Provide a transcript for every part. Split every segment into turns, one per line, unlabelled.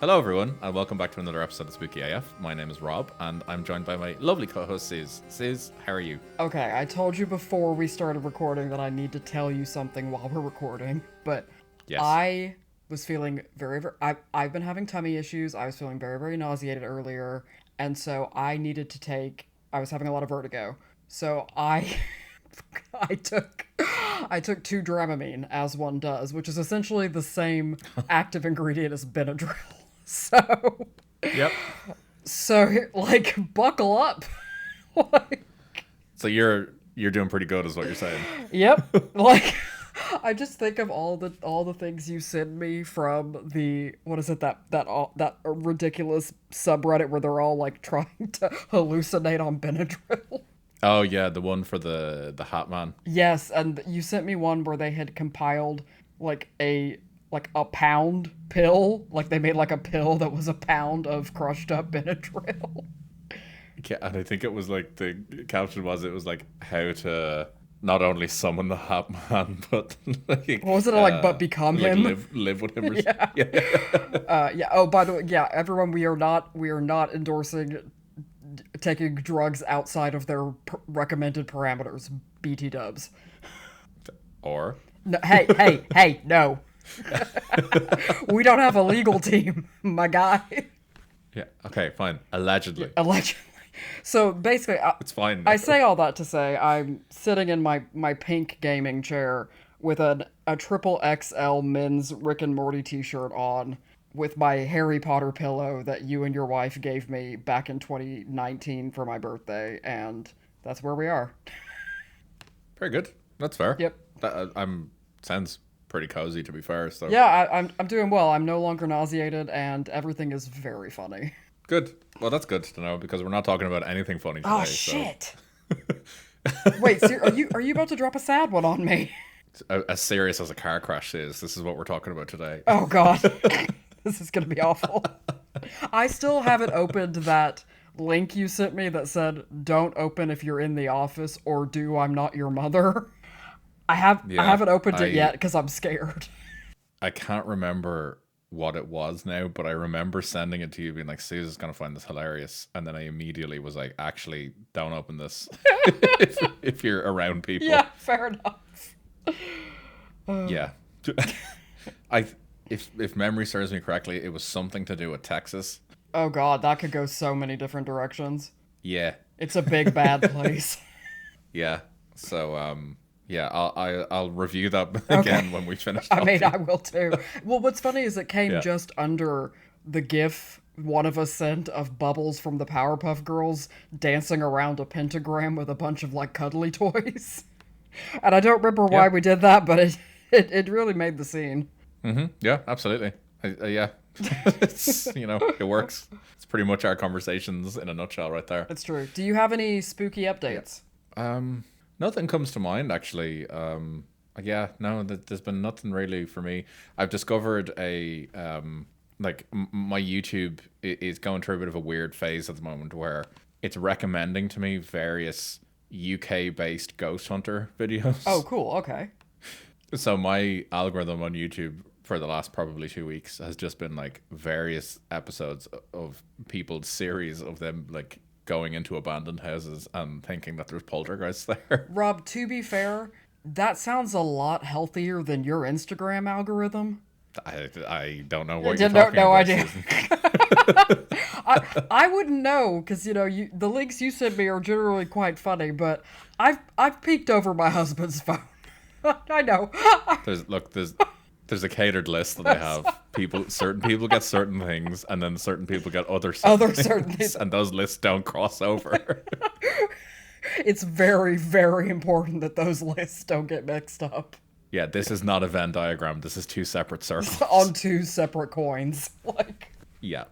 Hello, everyone, and welcome back to another episode of Spooky AF. My name is Rob, and I'm joined by my lovely co-host, Suz. Suz, how are you?
Okay, I told you before we started recording that I need to tell you something while we're recording, but
Yes.
I was feeling I've been having tummy issues. I was feeling very, very nauseated earlier, and so I needed to take. I was having a lot of vertigo, so I I took I took two Dramamine, as one does, which is essentially the same active ingredient as Benadryl. So,
Yep.
like, buckle up. Like,
So you're doing pretty good, is what you're saying.
yep. Like, I just think of all the things you send me from the what is it that ridiculous subreddit where they're all like trying to hallucinate on Benadryl.
Oh yeah, the one for the Hat Man.
Yes, and you sent me one where they had compiled like a pound pill, like they made like a pill that was a pound of crushed up Benadryl.
Yeah, and I think it was like the caption was it was like how to not only summon the Hat Man, but like
What was it like? But become
like
him.
live with him or
Yeah. Yeah. Oh, by the way, yeah, everyone, we are not endorsing taking drugs outside of their recommended parameters. BT dubs.
or
No, hey, no. We don't have a legal team, my guy.
yeah, okay, fine. Allegedly.
Allegedly. So basically,
It's fine.
I say all that to say I'm sitting in my pink gaming chair with a triple XL men's Rick and Morty t-shirt on with my Harry Potter pillow that you and your wife gave me back in 2019 for my birthday, and that's where we are.
Very good. That's fair.
Yep.
I'm sounds pretty cozy to be fair. So
Yeah, I'm doing well. I'm no longer nauseated, and everything is very funny.
good. Well, that's good to know because we're not talking about anything funny today.
Oh shit! Wait, so are you about to drop a sad one on me?
So, as serious as a car crash is, this is what we're talking about today.
Oh god. This is gonna be awful. I still haven't opened that link you sent me that said "Don't open if you're in the office" or "Do I'm not your mother." I
Yeah,
haven't opened it
I
yet because I'm scared.
I can't remember what it was now, but I remember sending it to you, being like, "Susan's gonna find this hilarious," and then I immediately was like, "Actually, don't open this if you're around people."
Yeah, fair enough.
Yeah. I if memory serves me correctly, it was something to do with Texas.
Oh god, that could go so many different directions.
Yeah,
It's a big bad place.
yeah. So yeah, I'll review that
Okay.
again when we finish
I mean,
talking.
I will too. Well, what's funny is it came
Yeah.
just under the GIF one of us sent of Bubbles from the Powerpuff Girls dancing around a pentagram with a bunch of like cuddly toys. And I don't remember why
Yeah.
we did that, but it really made the scene.
Yeah, absolutely. Yeah, it's it works. It's pretty much our conversations in a nutshell, right there.
It's true. Do you have any spooky updates?
Nothing comes to mind actually. Yeah, no, there's been nothing really for me. I've discovered a my YouTube is going through a bit of a weird phase at the moment where it's recommending to me various UK based ghost hunter videos.
Oh, cool. Okay.
So my algorithm on YouTube for the last probably 2 weeks has just been like various episodes of people's series of them like going into abandoned houses and thinking that there's poltergeists there.
Rob, to be fair, that sounds a lot healthier than your Instagram algorithm.
I don't know what you're
No,
talking
no
about,
idea.
Susan.
I wouldn't know because the links you send me are generally quite funny, but I've peeked over my husband's phone. I know.
There's a catered list that I have. Certain people get certain things, and then certain people get other
Other
things,
certain things.
and those lists don't cross over.
It's very, very important that those lists don't get mixed up
Yeah, this is not a Venn diagram. This is two separate circles.
on two separate coins. Like,
Yeah.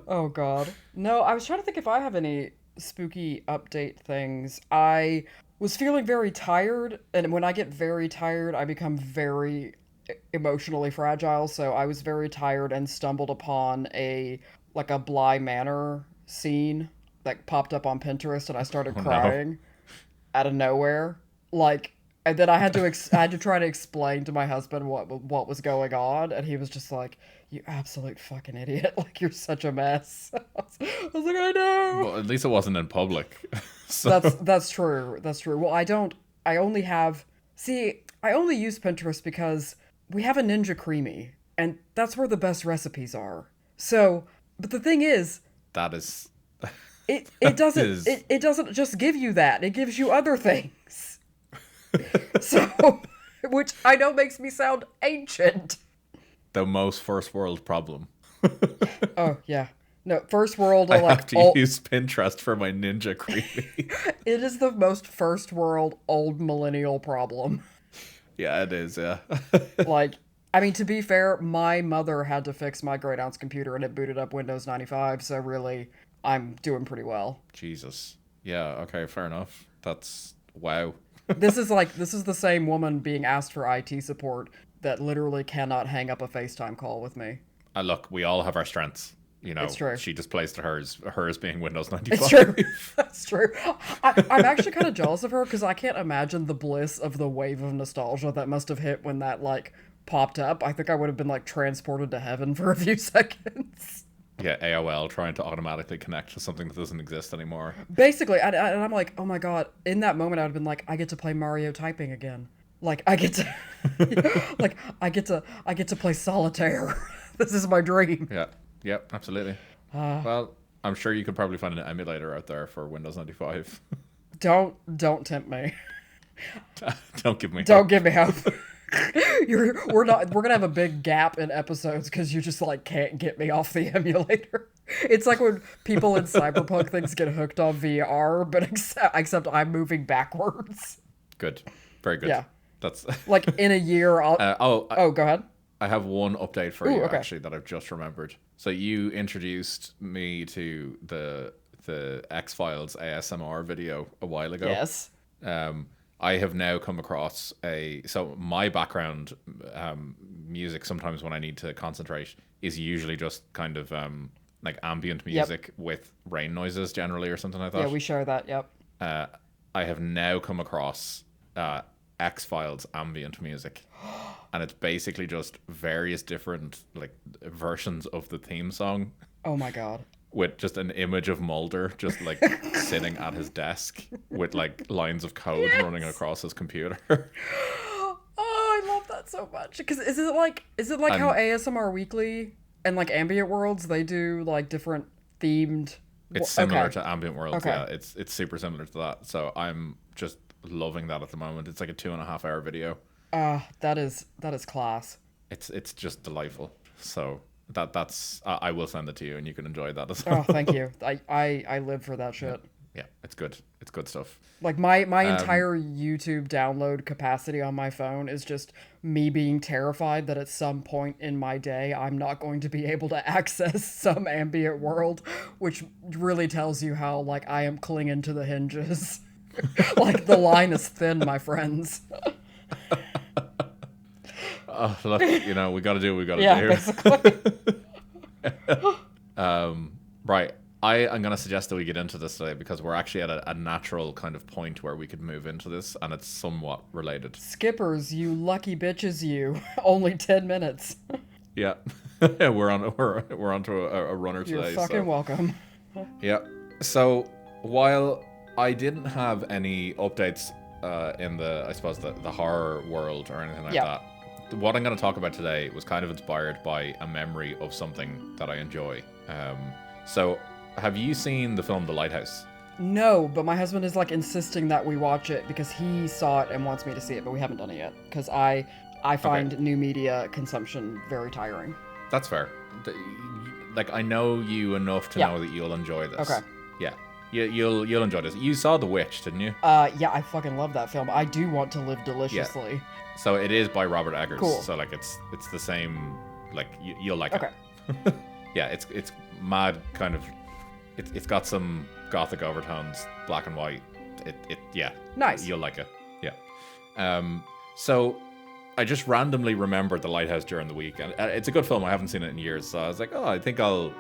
oh god. No, I was trying to think if I have any spooky update things. I was feeling very tired, and when I get very tired, I become very emotionally fragile. So I was very tired and stumbled upon a Bly Manor scene that popped up on Pinterest, and I started
Oh no.
crying out of nowhere. Like, And then I had to I had to try to explain to my husband what was going on, and he was just like, "You absolute fucking idiot! Like you're such a mess." I was like, "I know."
Well, at least it wasn't in public. So
That's true. That's true. Well, I don't. I only have. See, I only use Pinterest because we have a Ninja Creamy, and that's where the best recipes are. So, but the thing is,
that is
it doesn't
is
it doesn't just give you that. It gives you other things. So, which I know makes me sound ancient.
the most first world problem.
Oh yeah. No, first world
I
are like
have to use Pinterest for my Ninja Creamy.
it is the most first world old millennial problem.
Yeah, it is. Yeah.
Like, I mean, to be fair, my mother had to fix my great aunt's computer and it booted up Windows 95, so really, I'm doing pretty well.
Jesus. Yeah. Okay. Fair enough. That's wow.
This is the same woman being asked for IT support that literally cannot hang up a FaceTime call with me.
Look, we all have our strengths. You know,
It's true.
she just plays to hers being Windows 95.
It's true. That's true. I'm actually kind of jealous of her because I can't imagine the bliss of the wave of nostalgia that must have hit when that, like, popped up. I think I would have been, like, transported to heaven for a few seconds.
Yeah, AOL trying to automatically connect to something that doesn't exist anymore.
Basically, and I'm like, oh my god. In that moment, I would have been like, I get to play Mario typing again. Like, I get to, like, I get to play solitaire. This is my dream.
Yeah. Yep, absolutely. Well, I'm sure you could probably find an emulator out there for Windows 95.
Don't tempt me.
Don't give me
Don't
hope.
give me hope. We're gonna have a big gap in episodes because you just like can't get me off the emulator. It's like when people in cyberpunk things get hooked on VR, but except I'm moving backwards.
Good. Very good.
Yeah.
That's
Like in a year, I'll.
oh,
Go ahead.
I have one update for
Ooh,
you
okay.
actually that I've just remembered. So you introduced me to the X-Files ASMR video a while ago.
Yes.
I have now come across so my background music sometimes when I need to concentrate is usually just kind of like ambient music with rain noises generally or something like that.
Yeah, we share that. Yep.
I have now come across X-Files ambient music. And it's basically just various different like versions of the theme song
Oh my god.
with just an image of Mulder just like sitting at his desk with like lines of code running across his computer.
Oh, I love that so much. Because is it like how ASMR Weekly and like Ambient Worlds they do like different themed?
It's similar
Okay.
to Ambient Worlds.
Okay.
Yeah, it's super similar to that. So I'm just loving that at the moment. It's like a 2.5 hour video.
That is class.
It's just delightful. So that's I will send it to you and you can enjoy that as well.
Oh, thank you. I live for that shit.
Yeah, it's good. It's good stuff.
Like my entire YouTube download capacity on my phone is just me being terrified that at some point in my day I'm not going to be able to access some ambient world, which really tells you how like I am clinging to the hinges. Like the line is thin, my friends.
Oh, look, you know, we got to do what we got to
Yeah,
do.
basically.
Right. I am going to suggest that we get into this today because we're actually at a natural kind of point where we could move into this and it's somewhat related.
Skippers, you lucky bitches, you. Only 10 minutes.
Yeah. we're onto a runner
You're
today.
fucking
So.
welcome.
Yeah. So while I didn't have any updates in I suppose the horror world or anything like that, what I'm going to talk about today was kind of inspired by a memory of something that I enjoy. So have you seen the film The Lighthouse?
No, but my husband is like insisting that we watch it because he saw it and wants me to see it, but we haven't done it yet because I find new media consumption very tiring.
That's fair. Like I know you enough to know that you'll enjoy this.
Okay.
Yeah. You'll enjoy this. You saw The Witch, didn't you?
Yeah, I fucking love that film. I do want to live deliciously.
So it is by Robert Eggers.
Cool.
So like it's the same. Like you'll like
Okay.
it. Yeah, it's mad kind of. It's got some gothic overtones, black and white. Yeah.
Nice.
You'll like it. Yeah. So I just randomly remembered The Lighthouse during the week, and it's a good film. I haven't seen it in years, so I was like, oh, I think I'll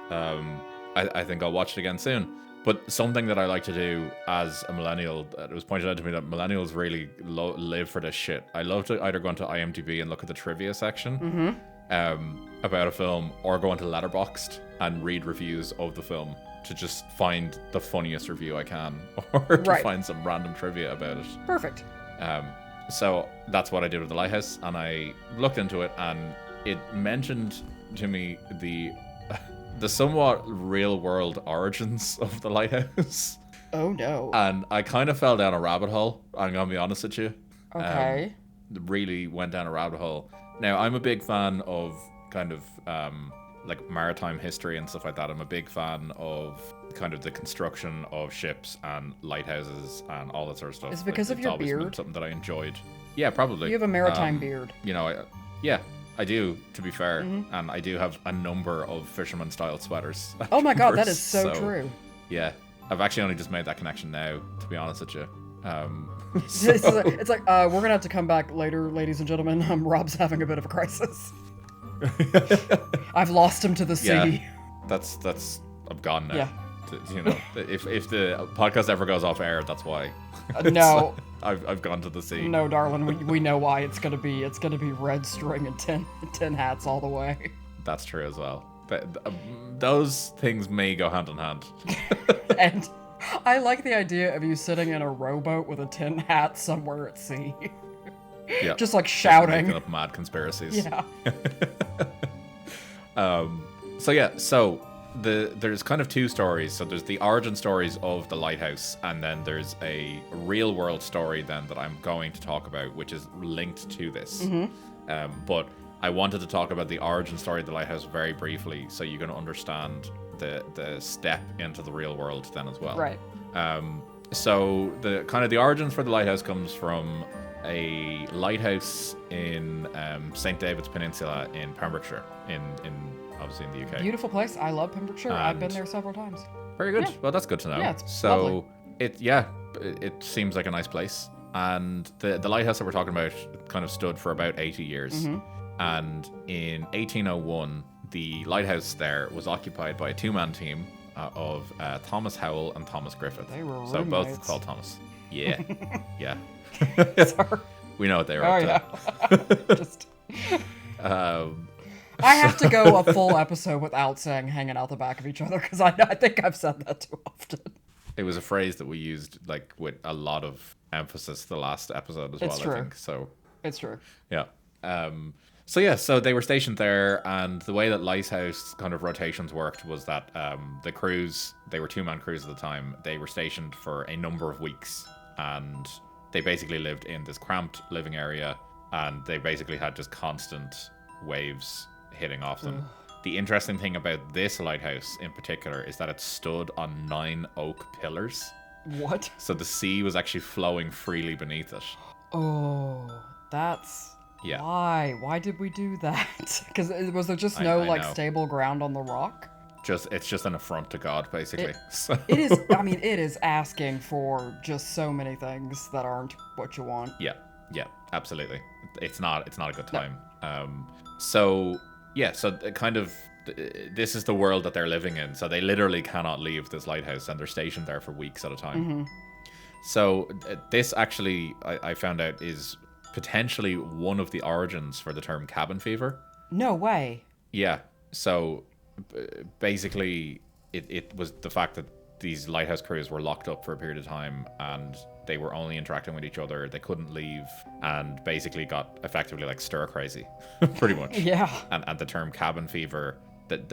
watch it again soon. But something that I like to do as a millennial, it was pointed out to me that millennials really live for this shit. I love to either go into IMDb and look at the trivia section about a film, or go into Letterboxd and read reviews of the film to just find the funniest review I can, or to find some random trivia about it.
Perfect.
So that's what I did with The Lighthouse, and I looked into it, and it mentioned to me the somewhat real-world origins of The Lighthouse.
Oh, no.
And I kind of fell down a rabbit hole, I'm going to be honest with you.
Okay.
Really went down a rabbit hole. Now, I'm a big fan of kind of like maritime history and stuff like that. I'm a big fan of kind of the construction of ships and lighthouses and all that sort of stuff.
Is it because of your
always been
beard?
something that I enjoyed. Yeah, probably.
You have a maritime beard.
You know, I do, to be fair. And I do have a number of fisherman-style sweaters.
Oh my god, that is so true.
Yeah. I've actually only just made that connection now, to be honest with you.
It's like we're going to have to come back later, ladies and gentlemen. Rob's having a bit of a crisis. I've lost him to the sea.
Yeah, that's I'm gone now.
Yeah.
You know, if the podcast ever goes off air, that's why.
No.
I've gone to the sea.
No, darling, we know why. It's gonna be red string and tin hats all the way.
That's true as well. Those things may go hand in hand.
And I like the idea of you sitting in a rowboat with a tin hat somewhere at sea.
Yeah.
Just like shouting.
Making up mad conspiracies.
Yeah.
So there's kind of two stories. So there's the origin stories of the lighthouse, and then there's a real world story then that I'm going to talk about, which is linked to this. But I wanted to talk about the origin story of the lighthouse very briefly, so you're going to understand the step into the real world then as well.
Right.
So the kind of the origins for the lighthouse comes from a lighthouse in St. David's Peninsula in Pembrokeshire, in obviously in the UK.
Beautiful place. I love Pembrokeshire. I've been there several times.
Very good.
Yeah.
Well, that's good to know.
Yeah, it's
so
lovely.
it seems like a nice place. And the lighthouse that we're talking about kind of stood for about 80 years. And in 1801, the lighthouse there was occupied by a two-man team of Thomas Howell and Thomas Griffith.
They were
so
roommates.
both called Thomas. Yeah. Yeah.
Sorry.
We know what they were up to.
Yeah. Just. I have to go a full episode without saying hanging out the back of each other, because I think I've said that too often.
It was a phrase that we used like with a lot of emphasis the last episode as well,
It's true.
I think. So
It's true.
yeah. So they were stationed there, and the way that Lighthouse kind of rotations worked was that the crews, they were two-man crews at the time, they were stationed for a number of weeks, and they basically lived in this cramped living area, and they basically had just constant waves hitting off them. The interesting thing about this lighthouse in particular is that it stood on 9 oak pillars.
What?
So the sea was actually flowing freely beneath it.
Oh, that's...
Yeah.
Why? Why did we do that? Because was there just no
I
like
know.
stable ground on the rock?
It's just an affront to God, basically.
It is. I mean, it is asking for just so many things that aren't what you want.
Yeah, absolutely. It's not a good time. So kind of this is the world that they're living in. So they literally cannot leave this lighthouse, and they're stationed there for weeks at a time. So this actually, I found out, is potentially one of the origins for the term cabin fever.
No way.
Yeah. So basically, it was the fact that these lighthouse crews were locked up for a period of time, and they were only interacting with each other. They couldn't leave, and basically got effectively like stir crazy, pretty much.
Yeah.
And the term cabin fever,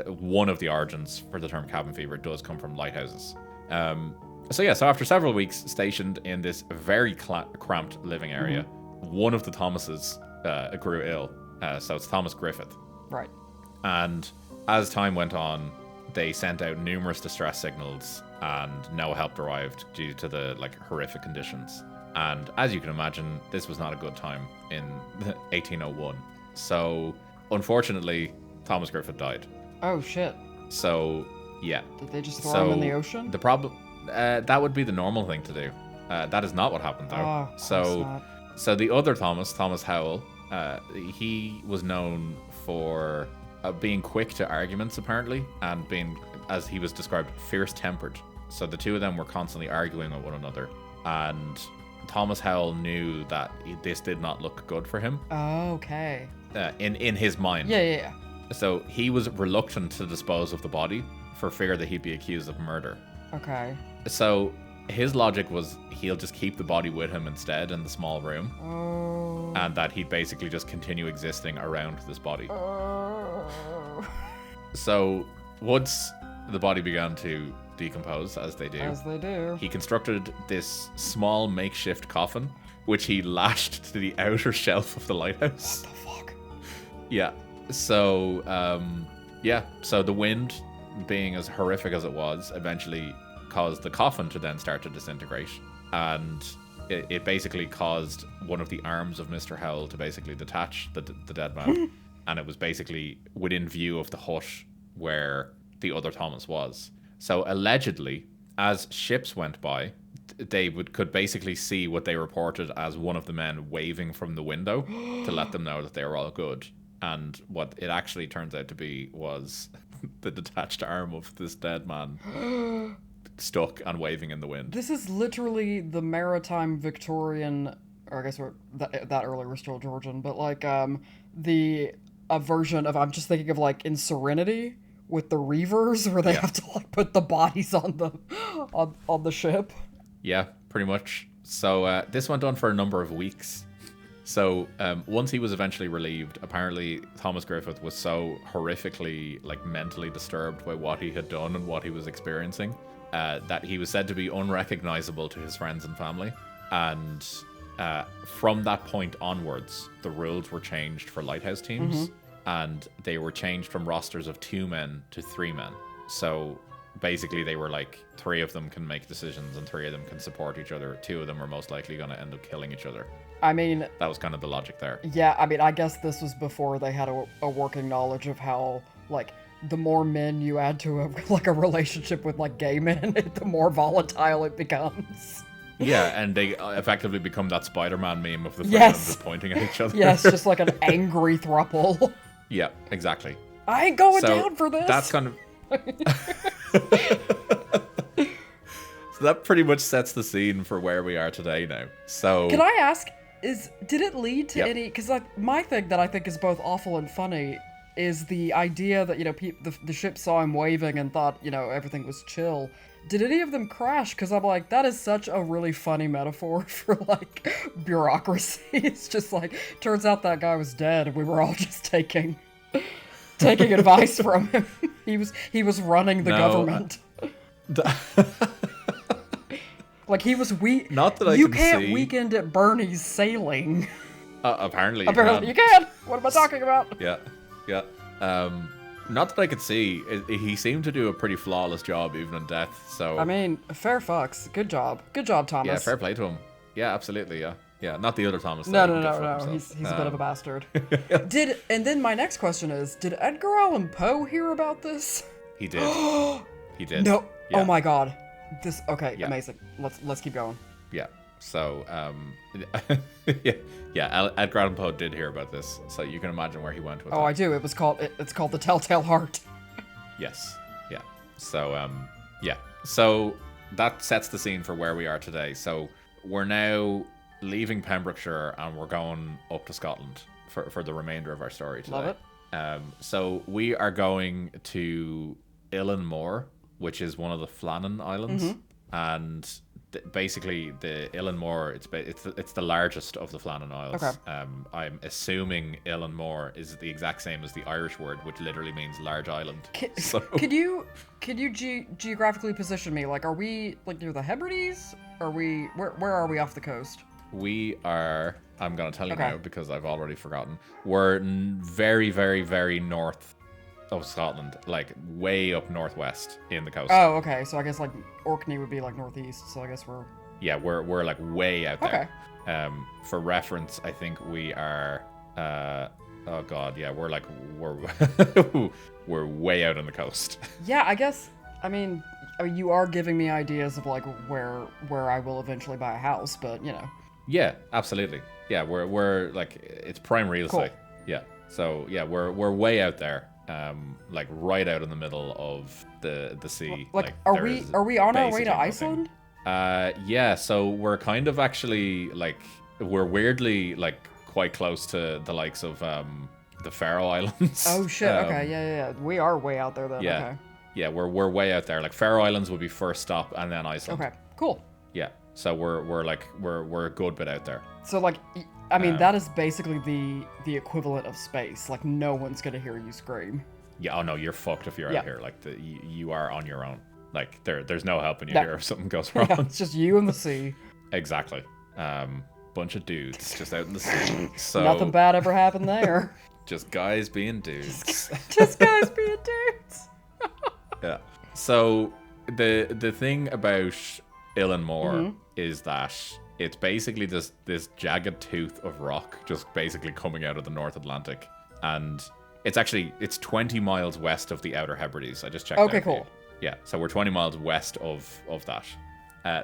one of the origins for the term cabin fever does come from lighthouses. So after several weeks stationed in this very cramped living area, one of the Thomases grew ill. So it's Thomas Griffith.
Right.
And as time went on, they sent out numerous distress signals, and no help arrived due to the horrific conditions. And as you can imagine, this was not a good time in 1801. So unfortunately, Thomas Griffith died.
Oh shit.
So yeah.
Did they just throw him in the ocean?
The problem that would be the normal thing to do. That is not what happened though. So the other Thomas Howell, he was known for being quick to arguments apparently, and being, as he was described, fierce-tempered. So the two of them were constantly arguing with one another, and Thomas Howell knew that this did not look good for him.
Oh, okay.
In his mind.
Yeah.
So he was reluctant to dispose of the body for fear that he'd be accused of murder.
Okay.
So his logic was he'll just keep the body with him instead in the small room.
Oh.
And that he'd basically just continue existing around this body.
Oh.
So once the body began to decompose, as they do, he constructed this small makeshift coffin, which he lashed to the outer shelf of the lighthouse.
What the fuck?
Yeah. So, so the wind, being as horrific as it was, eventually caused the coffin to then start to disintegrate. And it basically caused one of the arms of Mr. Howell to basically detach the dead man. And it was basically within view of the hut where the other Thomas was. So allegedly, as ships went by, they could basically see what they reported as one of the men waving from the window to let them know that they were all good. And what it actually turns out to be was the detached arm of this dead man stuck and waving in the wind.
This is literally the maritime Victorian, or I guess that earlier was still Georgian, but like the version of, I'm just thinking of like in Serenity with the reavers where they have to like put the bodies on the ship.
Yeah, pretty much. So this went on for a number of weeks. So once he was eventually relieved, apparently Thomas Griffith was so horrifically, like, mentally disturbed by what he had done and what he was experiencing that he was said to be unrecognizable to his friends and family. And from that point onwards, the rules were changed for lighthouse teams, and they were changed from rosters of 2 men to 3 men. So basically they were like 3 of them can make decisions and 3 of them can support each other. 2 of them are most likely going to end up killing each other.
I mean,
that was kind of the logic there.
Yeah, I mean, I guess this was before they had a working knowledge of how, like, the more men you add to a relationship with, like, gay men, the more volatile it becomes.
Yeah, and they effectively become that Spider-Man meme of the 3 of them just pointing at each other.
Yes, just like an angry throuple.
Yeah, exactly.
I ain't going down for this.
That's kind of... So that pretty much sets the scene for where we are today now. So
can I ask, did it lead to any... Because like, my thing that I think is both awful and funny is the idea that, you know, the ship saw him waving and thought, you know, everything was chill. Did any of them crash? Because I'm like, that is such a really funny metaphor for, like, bureaucracy. It's just like, turns out that guy was dead and we were all just taking advice from him. He was running the government. Like, he was
Not that
you can't weekend at Bernie's sailing.
Apparently
you can. What am I talking about?
Yeah. Not that I could see. He seemed to do a pretty flawless job even in death. So
I mean, fair fucks. Good job, Thomas.
Yeah, fair play to him. Yeah, absolutely. Yeah. Not the other Thomas.
No. He's a bit of a bastard. And then my next question is: did Edgar Allan Poe hear about this?
He did. He did.
No.
Yeah.
Oh my God. This. Okay. Yeah. Amazing. Let's keep going.
Yeah. So, Edgar Allan Poe did hear about this, so you can imagine where he went with it.
Oh, I do. It's called The Telltale Heart.
Yes. Yeah. So, So that sets the scene for where we are today. So we're now leaving Pembrokeshire and we're going up to Scotland for the remainder of our story today.
Love it.
So we are going to Illanmore, which is one of the Flannan Islands, and basically the Illanmore, it's the largest of the Flannan Isles.
Okay.
I'm assuming Illanmore is the exact same as the Irish word, which literally means large island.
Could you geographically position me? Like, are we like near the Hebrides? Where are we off the coast?
We are. I'm gonna tell you now because I've already forgotten. We're very, very, very north of Scotland, like way up northwest in the coast.
Oh, okay. So I guess like Orkney would be like northeast. So I guess we're
we're like way out there.
Okay.
For reference, I think we are. Oh God, yeah, we're we're way out on the coast.
Yeah, I guess. I mean, you are giving me ideas of like where I will eventually buy a house, but you know.
Yeah, absolutely. Yeah, we're like it's prime real estate. Yeah. So yeah, we're way out there. like right out in the middle of the sea.
Like, are we on our way to Iceland?
Yeah. So we're kind of actually like we're weirdly like quite close to the likes of the Faroe Islands.
Oh shit. Okay. Yeah. We are way out there then.
Yeah.
Okay.
Yeah, we're way out there. Like Faroe Islands would be first stop, and then Iceland.
Okay. Cool.
Yeah. So we're a good bit out there.
So like, I mean, that is basically the equivalent of space. Like, no one's gonna hear you scream.
Yeah. Oh no, you're fucked if you're out here. Like you are on your own. Like there's no helping you here if something goes wrong.
Yeah, it's just you and the sea.
Exactly. Bunch of dudes just out in the sea. So
nothing bad ever happened there.
Just guys being dudes.
Just guys being dudes.
Yeah. So the thing about Illanmore is that it's basically this jagged tooth of rock just basically coming out of the North Atlantic, and it's 20 miles west of the Outer Hebrides. I just checked.
Okay, cool.
Yeah, so we're 20 miles west of that.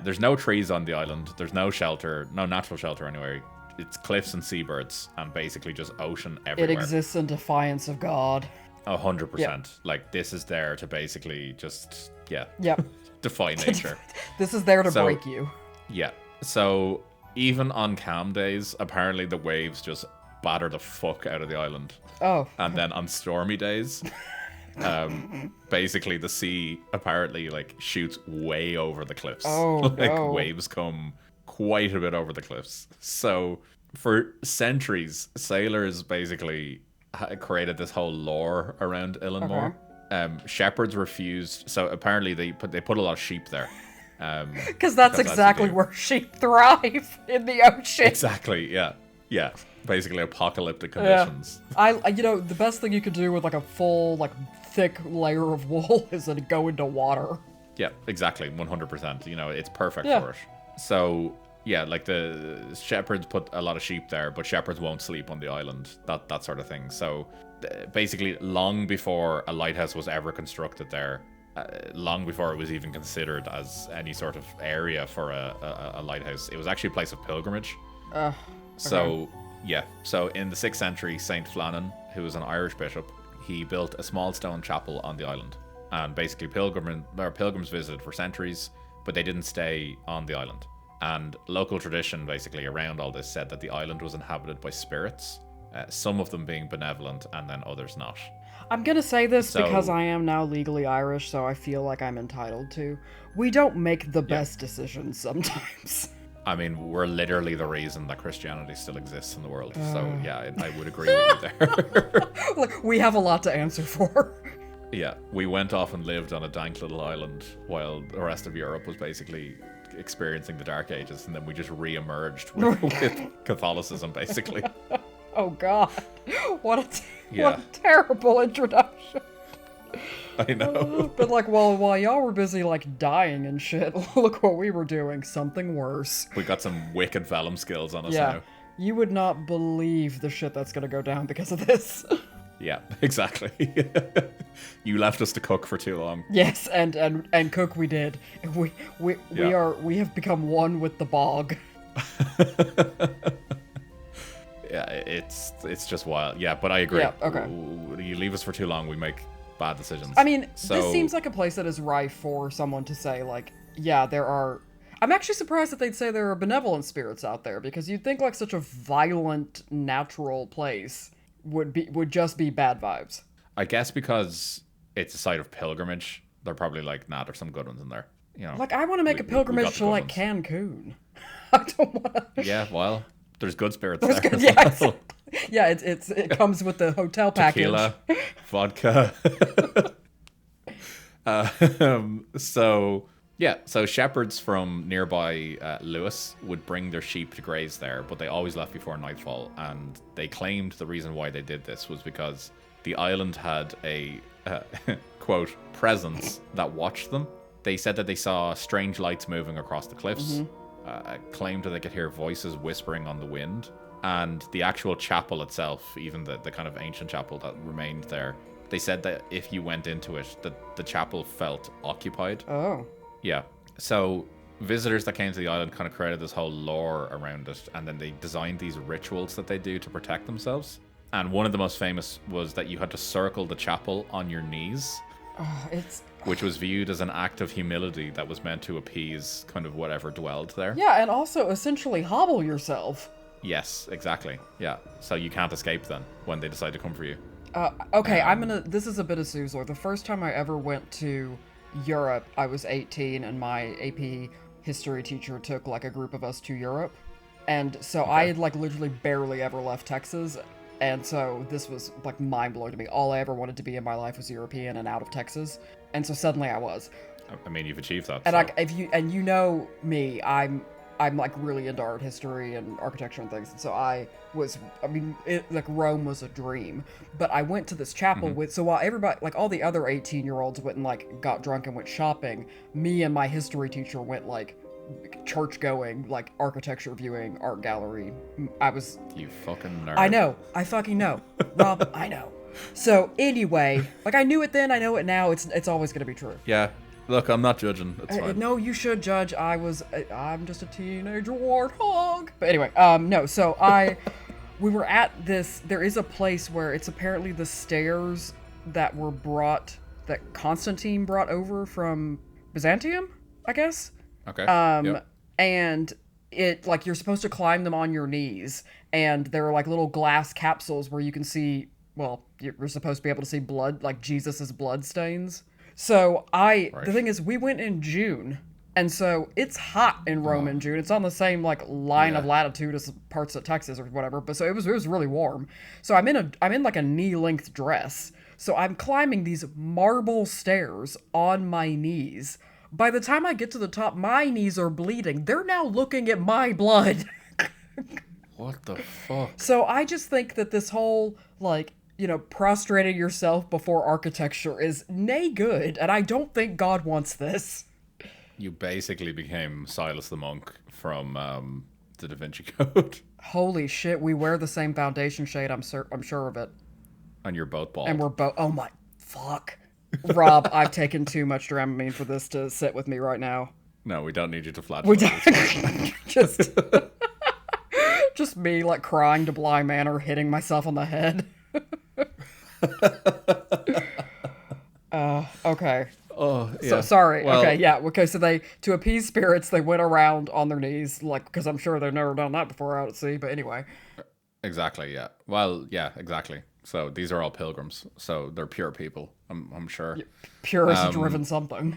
There's no trees on the island. There's no shelter, no natural shelter anyway. It's cliffs and seabirds, and basically just ocean everywhere.
It exists in defiance of God.
100%.
Yep.
Like, this is there to basically just,
Yep.
defy nature.
This is there to break you.
Yeah. So, even on calm days, apparently the waves just batter the fuck out of the island.
Oh.
And then on stormy days, basically the sea apparently, like, shoots way over the cliffs.
Oh,
like,
no.
waves come quite a bit over the cliffs. So, for centuries, sailors basically created this whole lore around Illanmore. Shepherds refused, so apparently they put a lot of sheep there.
Because that's exactly where sheep thrive, in the ocean.
Exactly, yeah. Basically apocalyptic conditions.
Yeah. The best thing you could do with like a full, like, thick layer of wool is to go into water.
Yeah, exactly, 100%. It's perfect for it. So, yeah, like the shepherds put a lot of sheep there, but shepherds won't sleep on the island, that sort of thing. So, basically, long before a lighthouse was ever constructed there, long before it was even considered as any sort of area for a lighthouse, it was actually a place of pilgrimage.
Okay.
So, yeah. So, in the 6th century, Saint Flannan, who was an Irish bishop, he built a small stone chapel on the island. And basically, pilgrims visited for centuries, but they didn't stay on the island. And local tradition, basically, around all this said that the island was inhabited by spirits, some of them being benevolent and then others not.
I'm gonna say this because I am now legally Irish, so I feel like I'm entitled to. We don't make the best decisions sometimes.
I mean, we're literally the reason that Christianity still exists in the world. So, yeah, I would agree with you there.
Look, we have a lot to answer for.
Yeah, we went off and lived on a dank little island while the rest of Europe was basically experiencing the Dark Ages, and then we just re-emerged with Catholicism, basically.
Oh God, what a terrible introduction.
I know.
But like, while y'all were busy like dying and shit, look what we were doing. Something worse.
We got some wicked vellum skills on us now.
You would not believe the shit that's gonna go down because of this.
Yeah, exactly. You left us to cook for too long.
Yes, and cook we did. We have become one with the bog.
Yeah, it's just wild. Yeah, but I agree.
Yeah, okay.
You leave us for too long, we make bad decisions.
I mean, this seems like a place that is rife for someone to say, like, yeah, there are... I'm actually surprised that they'd say there are benevolent spirits out there, because you'd think like such a violent, natural place would just be bad vibes.
I guess because it's a site of pilgrimage, they're probably like, nah, there's some good ones in there.
Like, I want to make a pilgrimage to like Cancun. I don't want to...
Yeah, well, there's good spirits there.
Good, yeah, well. Yeah, it comes with the hotel package.
Tequila, vodka. So shepherds from nearby Lewis would bring their sheep to graze there, but they always left before nightfall, and they claimed the reason why they did this was because the island had a, quote, presence that watched them. They said that they saw strange lights moving across the cliffs, claimed that they could hear voices whispering on the wind, and the actual chapel itself, even the kind of ancient chapel that remained there, they said that if you went into it, that the chapel felt occupied.
Oh.
Yeah. So visitors that came to the island kind of created this whole lore around it, and then they designed these rituals that they do to protect themselves. And one of the most famous was that you had to circle the chapel on your knees, which was viewed as an act of humility that was meant to appease kind of whatever dwelled there.
Yeah, and also essentially hobble yourself.
Yes, exactly. Yeah. So you can't escape then when they decide to come for you.
Okay, this is a bit of Suz lore. The first time I ever went to Europe, I was 18, and my AP history teacher took, like, a group of us to Europe. And so I had, like, literally barely ever left Texas, and so this was, like, mind-blowing to me. All I ever wanted to be in my life was European and out of Texas, and so suddenly I was.
I mean, you've achieved that.
And
so.
you know me, I'm like really into art history and architecture and things, and so like Rome was a dream. But I went to this chapel so while everybody, like all the other 18-year-olds went and like got drunk and went shopping, me and my history teacher went like church going, like architecture viewing, art gallery.
You fucking nerd.
I know. I fucking know. Rob, I know. So anyway, like I knew it then, I know it now, it's always gonna be true.
Yeah. Look, I'm not judging. It's fine.
No, you should judge. I'm just a teenager warthog. But anyway, no, so we were at this, there is a place where it's apparently the stairs that Constantine brought over from Byzantium, I guess.
Okay.
Yep. And it, like, you're supposed to climb them on your knees, and there are, like, little glass capsules where you can see, well, you're supposed to be able to see blood, like Jesus's blood stains. So the thing is, we went in June, and so it's hot in Rome in June. It's on the same like line of latitude as parts of Texas or whatever, but so it was really warm. So I'm in like a knee-length dress. So I'm climbing these marble stairs on my knees. By the time I get to the top, my knees are bleeding. They're now looking at my blood.
What the fuck?
So I just think that this whole like, you know, prostrating yourself before architecture is nay good, and I don't think God wants this.
You basically became Silas the Monk from the Da Vinci Code.
Holy shit, we wear the same foundation shade, I'm sure of it.
And you're both bald.
And we're both, oh my, fuck. Rob, I've taken too much Dramamine for this to sit with me right now.
No, we don't need you to flat.
We don't. Just me, like, crying to Bly Manor, hitting myself on the head. Okay.
Oh, yeah.
So sorry.
Well,
okay, yeah. Okay, so to appease spirits, they went around on their knees, like, because I'm sure they've never done that before out at sea. But anyway.
Exactly. Yeah. Well, yeah. Exactly. So these are all pilgrims. So they're pure people. I'm sure.
Yeah, pure as driven something.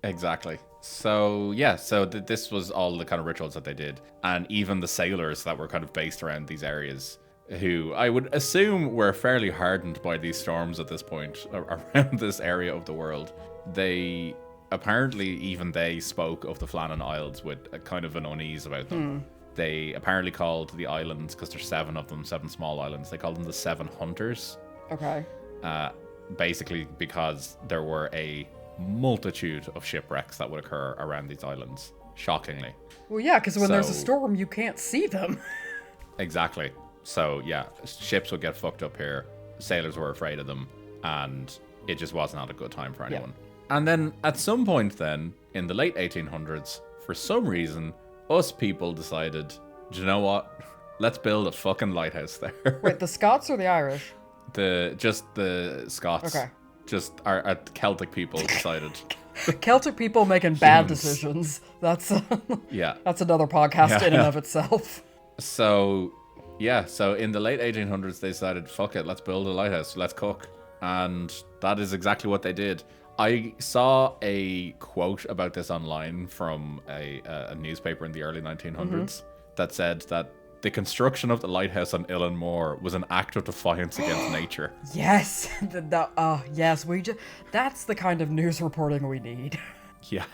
Exactly. So yeah. So this was all the kind of rituals that they did, and even the sailors that were kind of based around these areas, who I would assume were fairly hardened by these storms at this point around this area of the world. They apparently spoke of the Flannan Isles with a kind of an unease about them. They apparently called the islands, because there's 7 of them, 7 small islands, they called them the 7 Hunters.
Okay.
Basically because there were a multitude of shipwrecks that would occur around these islands, shockingly.
Well, yeah, because when there's a storm, you can't see them.
Exactly. So, yeah, ships would get fucked up here. Sailors were afraid of them, and it just was not a good time for anyone. Yeah. And then, at some point then, in the late 1800s, for some reason, us people decided, do you know what? Let's build a fucking lighthouse there.
Wait, the Scots or the Irish?
Just the Scots.
Okay.
Just our Celtic people decided.
Celtic people making bad decisions. That's
yeah.
That's another podcast in and of itself.
So, yeah. So in the late 1800s, they decided, fuck it, let's build a lighthouse. Let's cook. And that is exactly what they did. I saw a quote about this online from a newspaper in the early 1900s that said that the construction of the lighthouse on Illan Moor was an act of defiance against nature.
Yes, yes, that's the kind of news reporting we need.
Yeah.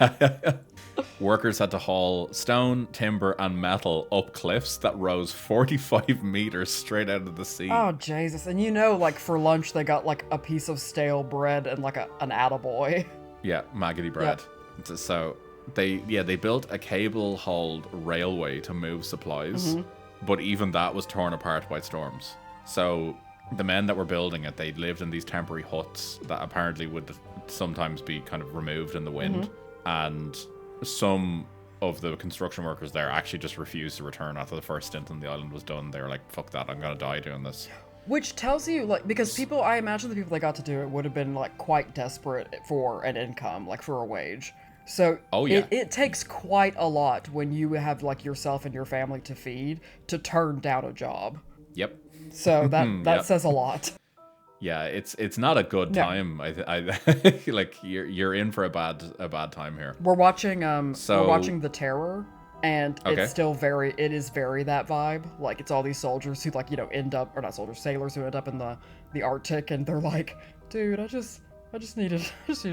Workers had to haul stone, timber, and metal up cliffs that rose 45 meters straight out of the sea.
Oh, Jesus. And you know, like, for lunch, they got, like, a piece of stale bread and, like, an attaboy.
Yeah, maggoty bread. Yep. So, they built a cable-hauled railway to move supplies, but even that was torn apart by storms. So, the men that were building it, they lived in these temporary huts that apparently would sometimes be kind of removed in the wind, and some of the construction workers there actually just refused to return after the first stint on the island was done. They were like, fuck that, I'm gonna die doing this.
Which tells you, like, because people, I imagine the people that got to do it would have been, like, quite desperate for an income, like, for a wage. So
Oh yeah.
it takes quite a lot when you have, like, yourself and your family to feed to turn down a job.
Yep.
So that
Yep.
says a lot.
Yeah, it's not a good
No.
time. I like you're in for a bad time here.
We're watching
So
The Terror, and
okay.
it is very that vibe. Like, it's all these soldiers who, like, end up, or not soldiers, sailors who end up in the Arctic, and they're like, dude, I just needed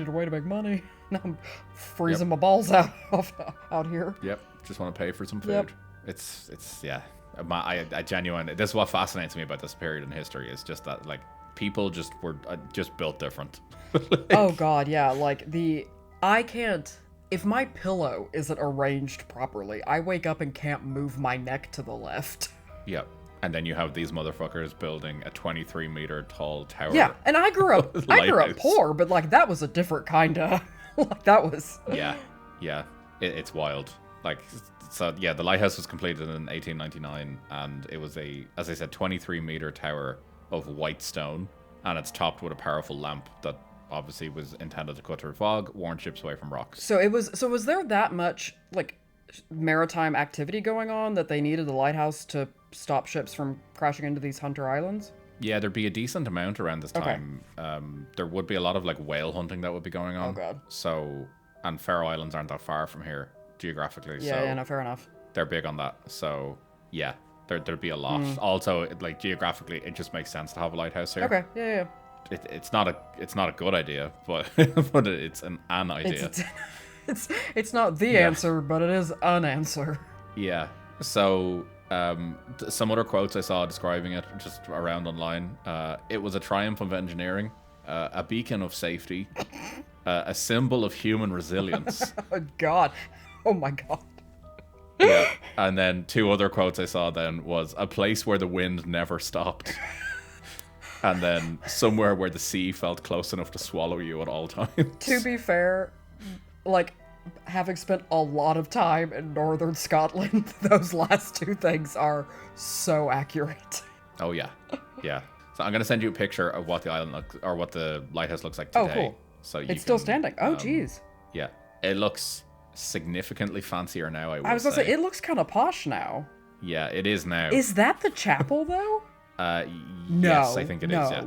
a way to make money. Now I'm freezing my balls out here.
Yep. Just want to pay for some food.
Yep.
It's yeah. I genuinely, this is what fascinates me about this period in history, is just that, like, people just were just built different.
Oh god, yeah, like I can't, if my pillow isn't arranged properly, I wake up and can't move my neck to the left.
Yep. And then you have these motherfuckers building a 23-meter tall tower.
Yeah, and I grew up poor, but, like, that was a different kind of, like, that was...
Yeah, it's wild. Like, so yeah, the lighthouse was completed in 1899, and it was as I said, 23-meter tower of white stone, and it's topped with a powerful lamp that obviously was intended to cut through fog, warn ships away from rocks.
So was there that much, like, maritime activity going on that they needed the lighthouse to stop ships from crashing into these Hunter Islands?
Yeah, there'd be a decent amount around this
Okay.
time. There would be a lot of, like, whale hunting that would be going on.
Oh god.
So, and Faroe Islands aren't that far from here geographically.
Yeah,
so
yeah, no, fair enough.
they're big on that. So yeah, there'd be a lot. Also, like, geographically, it just makes sense to have a lighthouse here.
Okay, yeah.
It's not a good idea, but but it's an idea.
It's not the answer, but it is an answer.
Yeah. So some other quotes I saw describing it just around online. It was a triumph of engineering, a beacon of safety, a symbol of human resilience.
Oh god. Oh my god.
Yeah. And then two other quotes I saw then was a place where the wind never stopped. And then somewhere where the sea felt close enough to swallow you at all times.
To be fair, like, having spent a lot of time in northern Scotland, those last two things are so accurate.
Oh yeah. Yeah. So I'm gonna send you a picture of what the island looks, or what the lighthouse looks like today.
Oh, cool.
So
It's still standing. Oh, geez.
Yeah. It looks significantly fancier now, I
I was gonna say, it looks kind of posh now.
Yeah, it is now.
Is that the chapel, though?
Yes, I think it is. Yeah.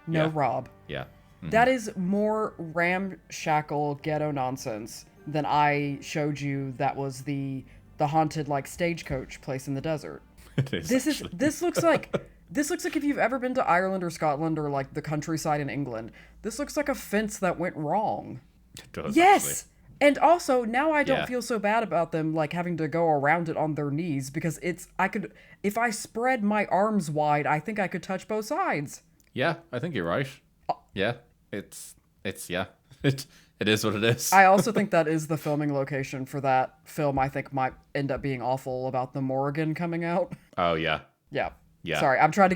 No,
Yeah.
Rob.
Yeah.
That is more ramshackle ghetto nonsense than I showed you. That was the haunted, like, stagecoach place in the desert.
It is.
This looks like if you've ever been to Ireland or Scotland or, like, the countryside in England. This looks like a fence that went wrong.
It does.
Yes.
Actually.
And also, now I don't
Yeah.
feel so bad about them, like, having to go around it on their knees, because if I spread my arms wide, I think I could touch both sides.
Yeah, I think you're right. Yeah, it's yeah. It is what it is.
I also think that is the filming location for that film. I think might end up being awful about the Morrigan coming out.
Oh yeah.
Yeah.
Yeah.
Sorry, I was trying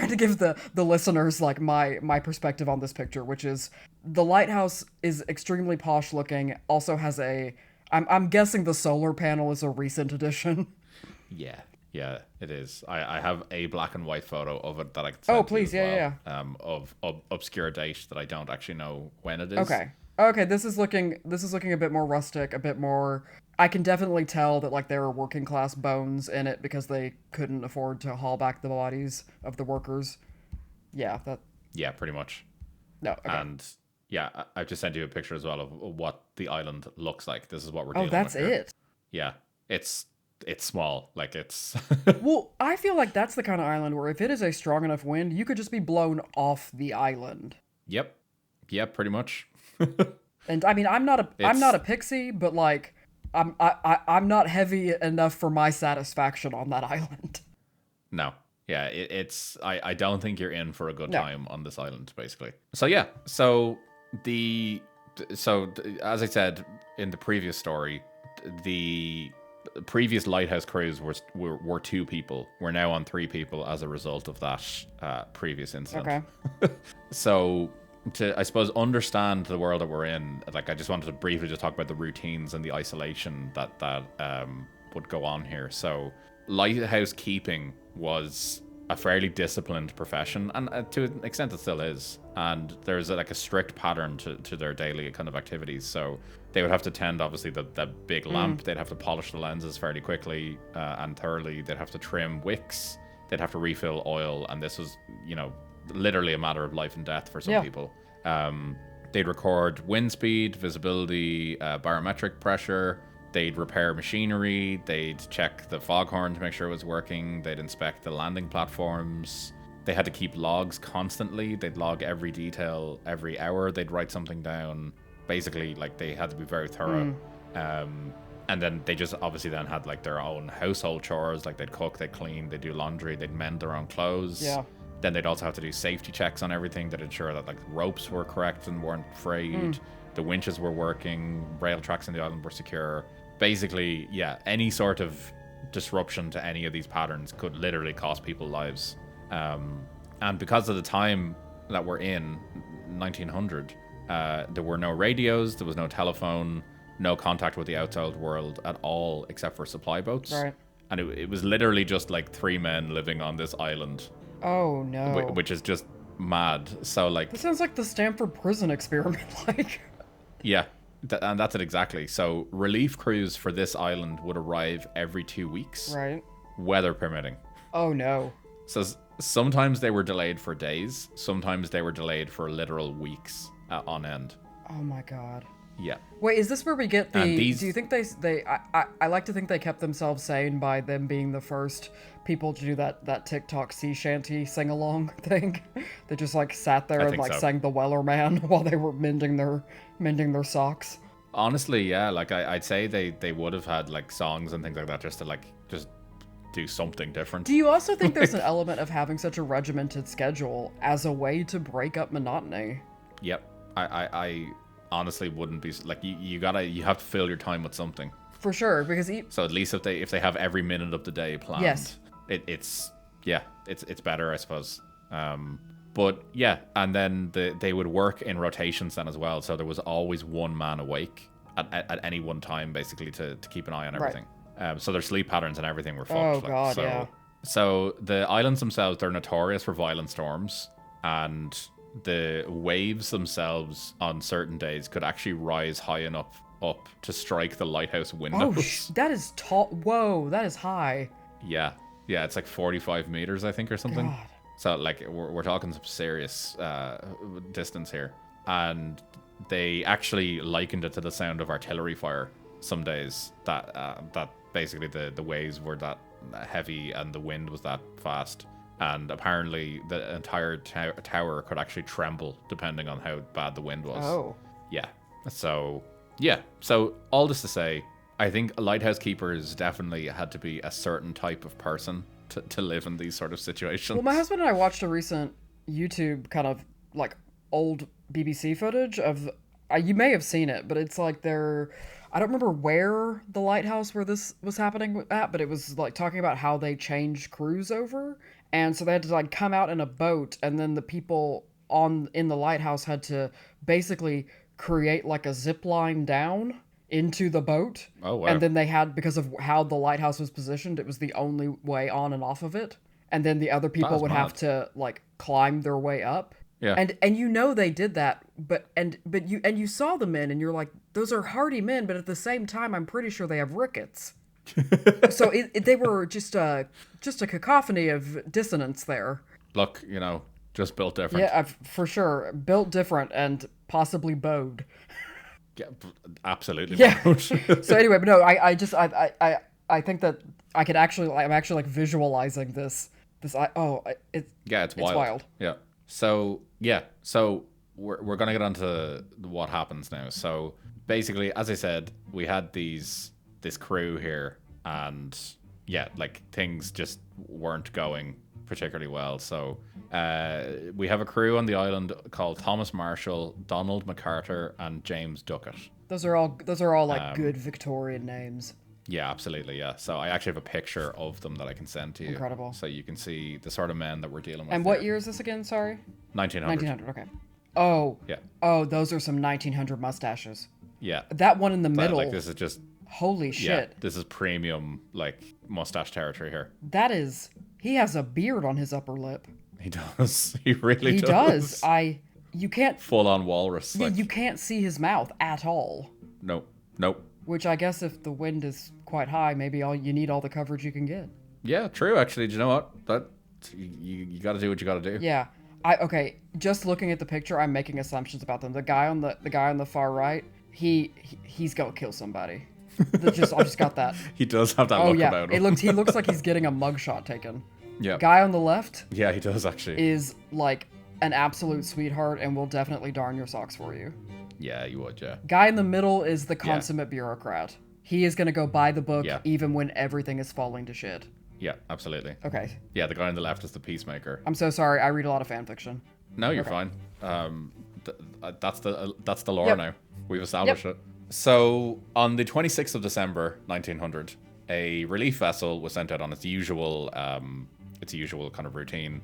to give the listeners, like, my perspective on this picture, which is the lighthouse is extremely posh looking. Also has I'm guessing the solar panel is a recent addition.
Yeah. Yeah, it is. I have a black and white photo of it that I can send
Oh,
to
please,
you as
yeah,
well, of obscure date that I don't actually know when it is.
Okay, this is looking a bit more rustic, a bit more. I can definitely tell that, like, there were working class bones in it because they couldn't afford to haul back the bodies of the workers. Yeah, that.
Yeah, pretty much.
No. Okay.
And yeah, I've just sent you a picture as well of what the island looks like. This is what we're dealing with.
Oh, that's
here.
it.
Yeah, it's small. Like, it's.
Well, I feel like that's the kind of island where if it is a strong enough wind, you could just be blown off the island.
Yep. Yeah, pretty much.
And I mean, I'm not a pixie, but, like, I'm not heavy enough for my satisfaction on that island.
No. Yeah, it's I don't think you're in for a good time on this island, basically. So yeah, so as I said in the previous story, the previous lighthouse crews were 2 people. We're now on 3 people as a result of that previous incident.
Okay.
So to, I suppose, understand the world that we're in, like, I just wanted to briefly just talk about the routines and the isolation that would go on here. So lighthouse keeping was a fairly disciplined profession, and to an extent it still is. And there's like a strict pattern to their daily kind of activities. So they would have to tend, obviously, that big lamp. They'd have to polish the lenses fairly quickly and thoroughly. They'd have to trim wicks. They'd have to refill oil. And this was, literally a matter of life and death for some people. They'd record wind speed, visibility, barometric pressure. They'd repair machinery. They'd check the foghorn to make sure it was working. They'd inspect the landing platforms. They had to keep logs constantly. They'd log every detail every hour. They'd write something down. Basically, like, they had to be very thorough. And then they just obviously then had like their own household chores. Like, they'd cook, they'd clean, they'd do laundry, they'd mend their own clothes.
Yeah.
Then they'd also have to do safety checks on everything that ensure that like ropes were correct and weren't frayed. The winches were working. Rail tracks in the island were secure. Basically, yeah, any sort of disruption to any of these patterns could literally cost people lives. And because of the time that we're in, 1900, there were no radios, there was no telephone, no contact with the outside world at all except for supply boats.
Right.
And it was literally just like 3 men living on this island.
Oh, no.
Which is just mad. So, like...
This sounds like the Stanford prison experiment, like...
Yeah, and that's it exactly. So, relief crews for this island would arrive every 2 weeks.
Right.
Weather permitting.
Oh, no.
So, sometimes they were delayed for days. Sometimes they were delayed for literal weeks on end.
Oh, my God.
Yeah.
Wait, is this where we get the...
These...
Do you think I like to think they kept themselves sane by them being the first people to do that TikTok sea shanty sing-along thing? They just, like, sat there and, like, sang The Weller Man while they were mending their socks.
Honestly, yeah. Like, I'd say they would have had, like, songs and things like that just to, like, just do something different.
Do you also think there's an element of having such a regimented schedule as a way to break up monotony?
Yep. I honestly wouldn't be like you have to fill your time with something
for sure, because
so at least if they have every minute of the day planned,
yes,
it's better, I suppose. But yeah, and then they would work in rotations then as well, so there was always one man awake at any one time, basically, to keep an eye on everything. Right. So their sleep patterns and everything were fucked.
God, yeah.
So the islands themselves, they're notorious for violent storms, and the waves themselves on certain days could actually rise high enough up to strike the lighthouse windows.
Oh, that is tall. Whoa, that is high.
Yeah, it's like 45 meters, I think, or something.
God.
So, like, we're talking some serious distance here. And they actually likened it to the sound of artillery fire some days, that basically the waves were that heavy and the wind was that fast. And apparently the entire tower could actually tremble depending on how bad the wind was.
Oh.
Yeah. So all this to say, I think lighthouse keepers definitely had to be a certain type of person to live in these sort of situations.
Well, my husband and I watched a recent YouTube kind of like old BBC footage of, you may have seen it, but it's like I don't remember where the lighthouse where this was happening at, but it was like talking about how they changed crews over. And so they had to like come out in a boat, and then the people in the lighthouse had to basically create like a zip line down into the boat.
Oh, wow.
And then they had, because of how the lighthouse was positioned, it was the only way on and off of it. And then the other people would have to like climb their way up.
Yeah.
And you know they did that, but you saw the men and you're like, those are hardy men, but at the same time I'm pretty sure they have rickets. So they were just a cacophony of dissonance there.
Look, just built different.
Yeah, for sure. Built different and possibly bowed.
Yeah, absolutely.
Yeah. So anyway, but no, I think that I'm actually like visualizing this. It's wild.
It's wild. Yeah. So we're gonna get onto what happens now. So basically, as I said, we had this crew here, and yeah, like things just weren't going particularly well. So we have a crew on the island called Thomas Marshall, Donald MacArthur, and James Duckett.
Those are all like good Victorian names.
Yeah, absolutely. Yeah. So I actually have a picture of them that I can send to you.
Incredible.
So you can see the sort of men that we're dealing with.
And what year is this again? Sorry.
1900.
1900. Okay. Oh.
Yeah.
Oh, those are some 1900 mustaches.
Yeah.
That one in the middle.
Like, this is just.
Holy shit.
Yeah, this is premium, like, mustache territory here.
That is He has a beard on his upper lip.
He does. He really
He
does.
does. You can't...
Full on walrus.
Yeah,
Like,
you can't see his mouth at all.
nope. Nope.
Which I guess if the wind is quite high, maybe you need all the coverage you can get.
Yeah, true, actually. Do you know what? You got to do what you got to do.
Yeah. Okay, just looking at the picture, I'm making assumptions about them. The guy on the far right, he's gonna kill somebody. I just got that.
He does have that
Oh
look
yeah,
about him.
he looks like he's getting a mugshot taken.
Yeah.
Guy on the left
Yeah, he does, actually.
is like an absolute sweetheart and will definitely darn your socks for you.
Yeah, you would, yeah.
Guy in the middle is the consummate bureaucrat. He is gonna go buy the book even when everything is falling to shit.
Yeah, absolutely.
Okay.
Yeah, the guy on the left is the peacemaker.
I'm so sorry. I read a lot of fan fiction.
No, you're fine. That's the lore
Yep.
now. We've established it. So, on the 26th of December, 1900, a relief vessel was sent out on its usual kind of routine.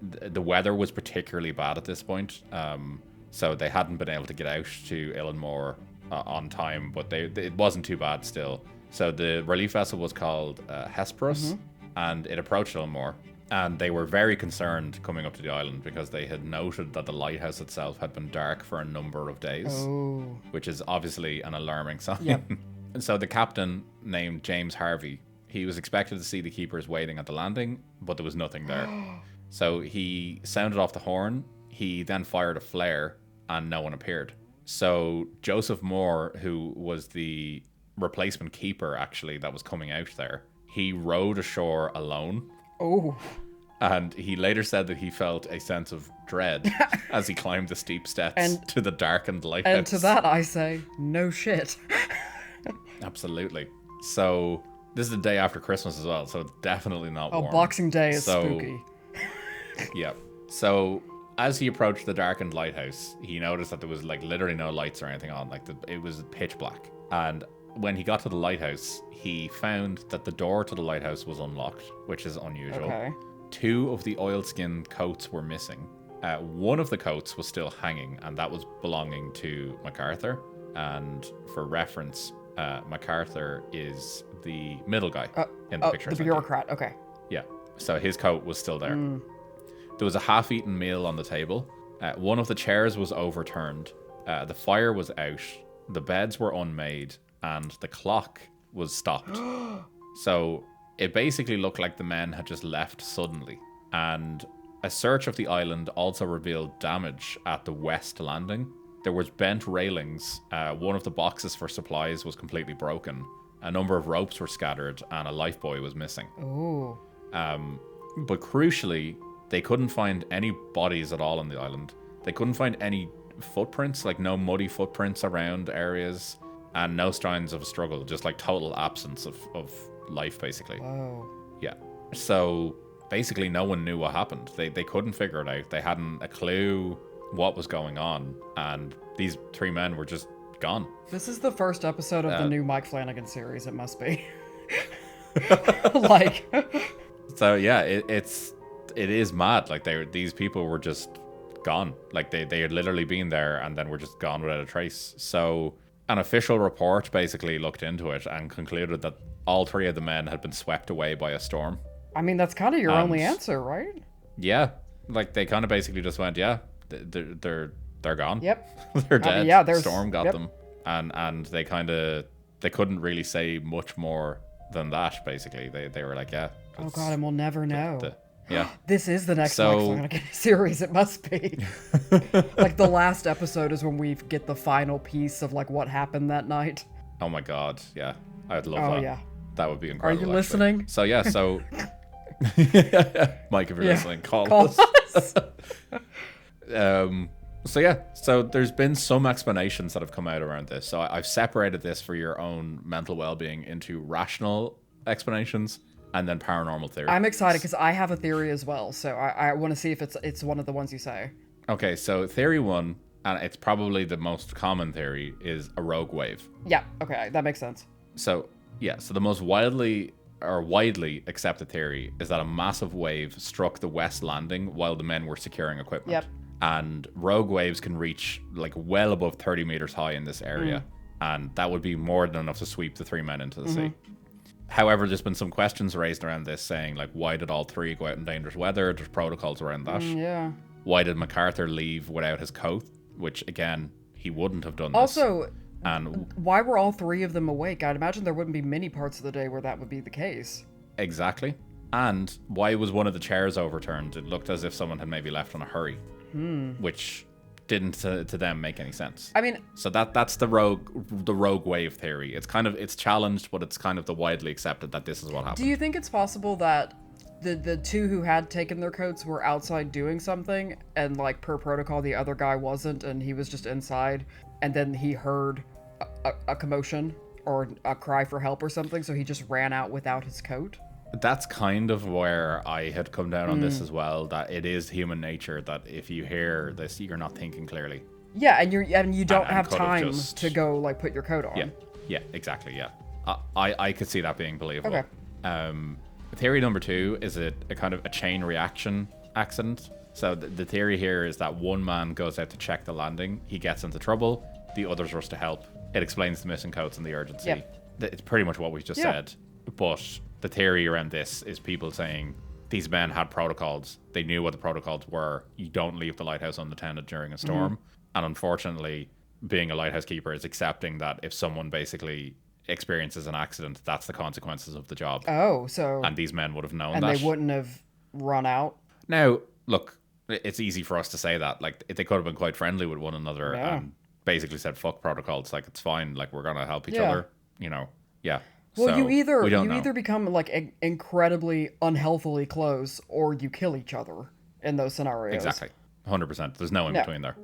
The weather was particularly bad at this point, so they hadn't been able to get out to Illinmore on time, but it wasn't too bad still. So the relief vessel was called Hesperus, and it approached Illinmore. And they were very concerned coming up to the island because they had noted that the lighthouse itself had been dark for a number of days, which is obviously an alarming sign.
Yep.
And so the captain, named James Harvey, he was expected to see the keepers waiting at the landing, but there was nothing there. So he sounded off the horn. He then fired a flare, and no one appeared. So Joseph Moore, who was the replacement keeper, actually, that was coming out there, he rowed ashore alone.
Oh.
And he later said that he felt a sense of dread as he climbed the steep steps to the darkened lighthouse.
And to that I say, no shit.
Absolutely. So this is the day after Christmas as well, so it's definitely not warm.
Boxing Day is spooky.
Yeah. So as he approached the darkened lighthouse, he noticed that there was like literally no lights or anything on. Like it was pitch black. And when he got to the lighthouse, he found that the door to the lighthouse was unlocked, which is unusual.
Okay.
2 of the oilskin coats were missing. One of the coats was still hanging, and that was belonging to MacArthur. And for reference, MacArthur is the middle guy in the picture.
The bureaucrat, okay.
Yeah, so his coat was still there. There was a half-eaten meal on the table. One of the chairs was overturned. The fire was out. The beds were unmade, and the clock was stopped. So it basically looked like the men had just left suddenly. And a search of the island also revealed damage at the west landing. There was bent railings. One of the boxes for supplies was completely broken. A number of ropes were scattered, and a lifebuoy was missing.
Oh.
But crucially, they couldn't find any bodies at all on the island. They couldn't find any footprints, like no muddy footprints around areas, and no signs of a struggle, just like total absence of life, basically.
Whoa.
Yeah. So basically no one knew what happened. They couldn't figure it out. They hadn't a clue what was going on, and these 3 men were just gone.
This is the first episode of the new Mike Flanagan series, it must be. Like...
So yeah, it is mad. Like these people were just gone. Like they had literally been there and then were just gone without a trace. So an official report basically looked into it and concluded that all 3 of the men had been swept away by a storm.
I mean, that's kind of your only answer, right?
Yeah, like they kind of basically just went, yeah, they're gone.
Yep.
They're dead.
I mean, yeah,
Storm got them, and they couldn't really say much more than that. Basically, they were like, yeah.
Oh god, and we'll never know.
Yeah.
This is the next Mike Flanagan series. It must be. Like the last episode is when we get the final piece of like what happened that night.
Oh my god, yeah, I'd love that.
Oh yeah.
That would be incredible.
Are you listening?
So yeah, so Mike, if you're listening, call us. So yeah, so there's been some explanations that have come out around this. So I've separated this for your own mental well-being into rational explanations and then paranormal theory.
I'm excited because I have a theory as well. So I want to see if it's one of the ones you say.
Okay, so theory 1, and it's probably the most common theory, is a rogue wave.
Yeah, okay, that makes sense.
So yeah, so the most widely accepted theory is that a massive wave struck the west landing while the men were securing equipment.
Yep.
And rogue waves can reach like well above 30 meters high in this area, and that would be more than enough to sweep the 3 men into the sea. However, there's been some questions raised around this saying, like, why did all three go out in dangerous weather? There's protocols around that.
Yeah.
Why did MacArthur leave without his coat? Which, again, he wouldn't have done this.
Also,
And
why were all three of them awake? I'd imagine there wouldn't be many parts of the day where that would be the case.
exactly. And why was one of the chairs overturned? It looked as if someone had maybe left in a hurry. Which didn't to them make any sense.
I mean,
So that's the rogue wave theory. It's challenged, but it's kind of the widely accepted that this is what happened.
do you think it's possible that the two who had taken their coats were outside doing something, and like per protocol the other guy wasn't, and he was just inside, and then he heard a commotion or a cry for help or something, so he just ran out without his coat?
That's kind of where I had come down on this as well, that it is human nature that if you hear this, you're not thinking clearly.
Yeah, and you don't
And
have
could have
time
just-
to go like put your coat on.
Yeah, exactly, yeah. I could see that being believable.
Okay.
Theory number 2 is a kind of a chain reaction accident. So the theory here is that one man goes out to check the landing, he gets into trouble, the others rush to help. It explains the missing coats and the urgency.
Yep.
It's pretty much what we just said. But the theory around this is people saying these men had protocols. They knew what the protocols were. You don't leave the lighthouse unattended during a storm. And unfortunately, being a lighthouse keeper is accepting that if someone basically experiences an accident, that's the consequences of the job.
Oh, so
And these men would have known
and
that.
they wouldn't have run out.
Now, look, it's easy for us to say that. Like, they could have been quite friendly with one another and basically said, fuck protocols. Like, it's fine. Like, we're going to help each other. You know, yeah.
Well,
So,
you
we don't know.
either become like incredibly unhealthily close, or you kill each other in those scenarios.
Exactly. 100%. There's no in between there.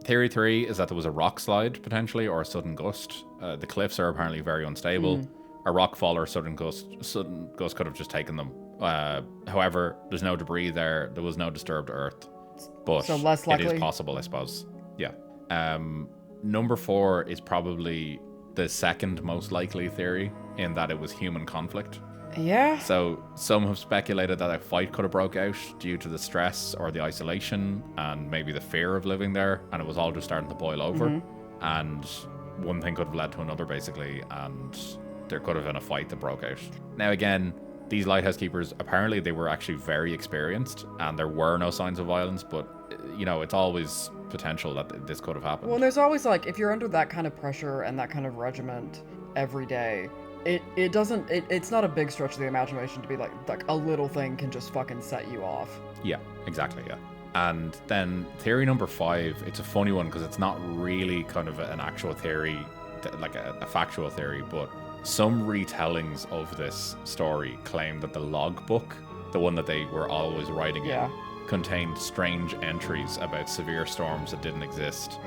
Theory 3 is that there was a rock slide, potentially, or a sudden gust. The cliffs are apparently very unstable. A rock fall or sudden gust could have just taken them. However, there's no debris there. There was no disturbed earth. But
So less
it
likely.
is possible, I suppose. Yeah. Number 4 is probably the second most likely theory, in that it was human conflict.
Yeah.
So some have speculated that a fight could have broke out due to the stress or the isolation and maybe the fear of living there, and it was all just starting to boil over. And one thing could have led to another, basically, and there could have been a fight that broke out. Now again, these lighthouse keepers, apparently they were actually very experienced and there were no signs of violence, but you know, it's always potential that this could have happened.
Well, there's always like, if you're under that kind of pressure and that kind of regiment every day, it's not a big stretch of the imagination to be like a little thing can just fucking set you off.
Yeah, exactly, yeah. And then theory number 5, it's a funny one because it's not really kind of an actual theory, like a factual theory, but some retellings of this story claim that the logbook, the one that they were always writing in, contained strange entries about severe storms that didn't exist,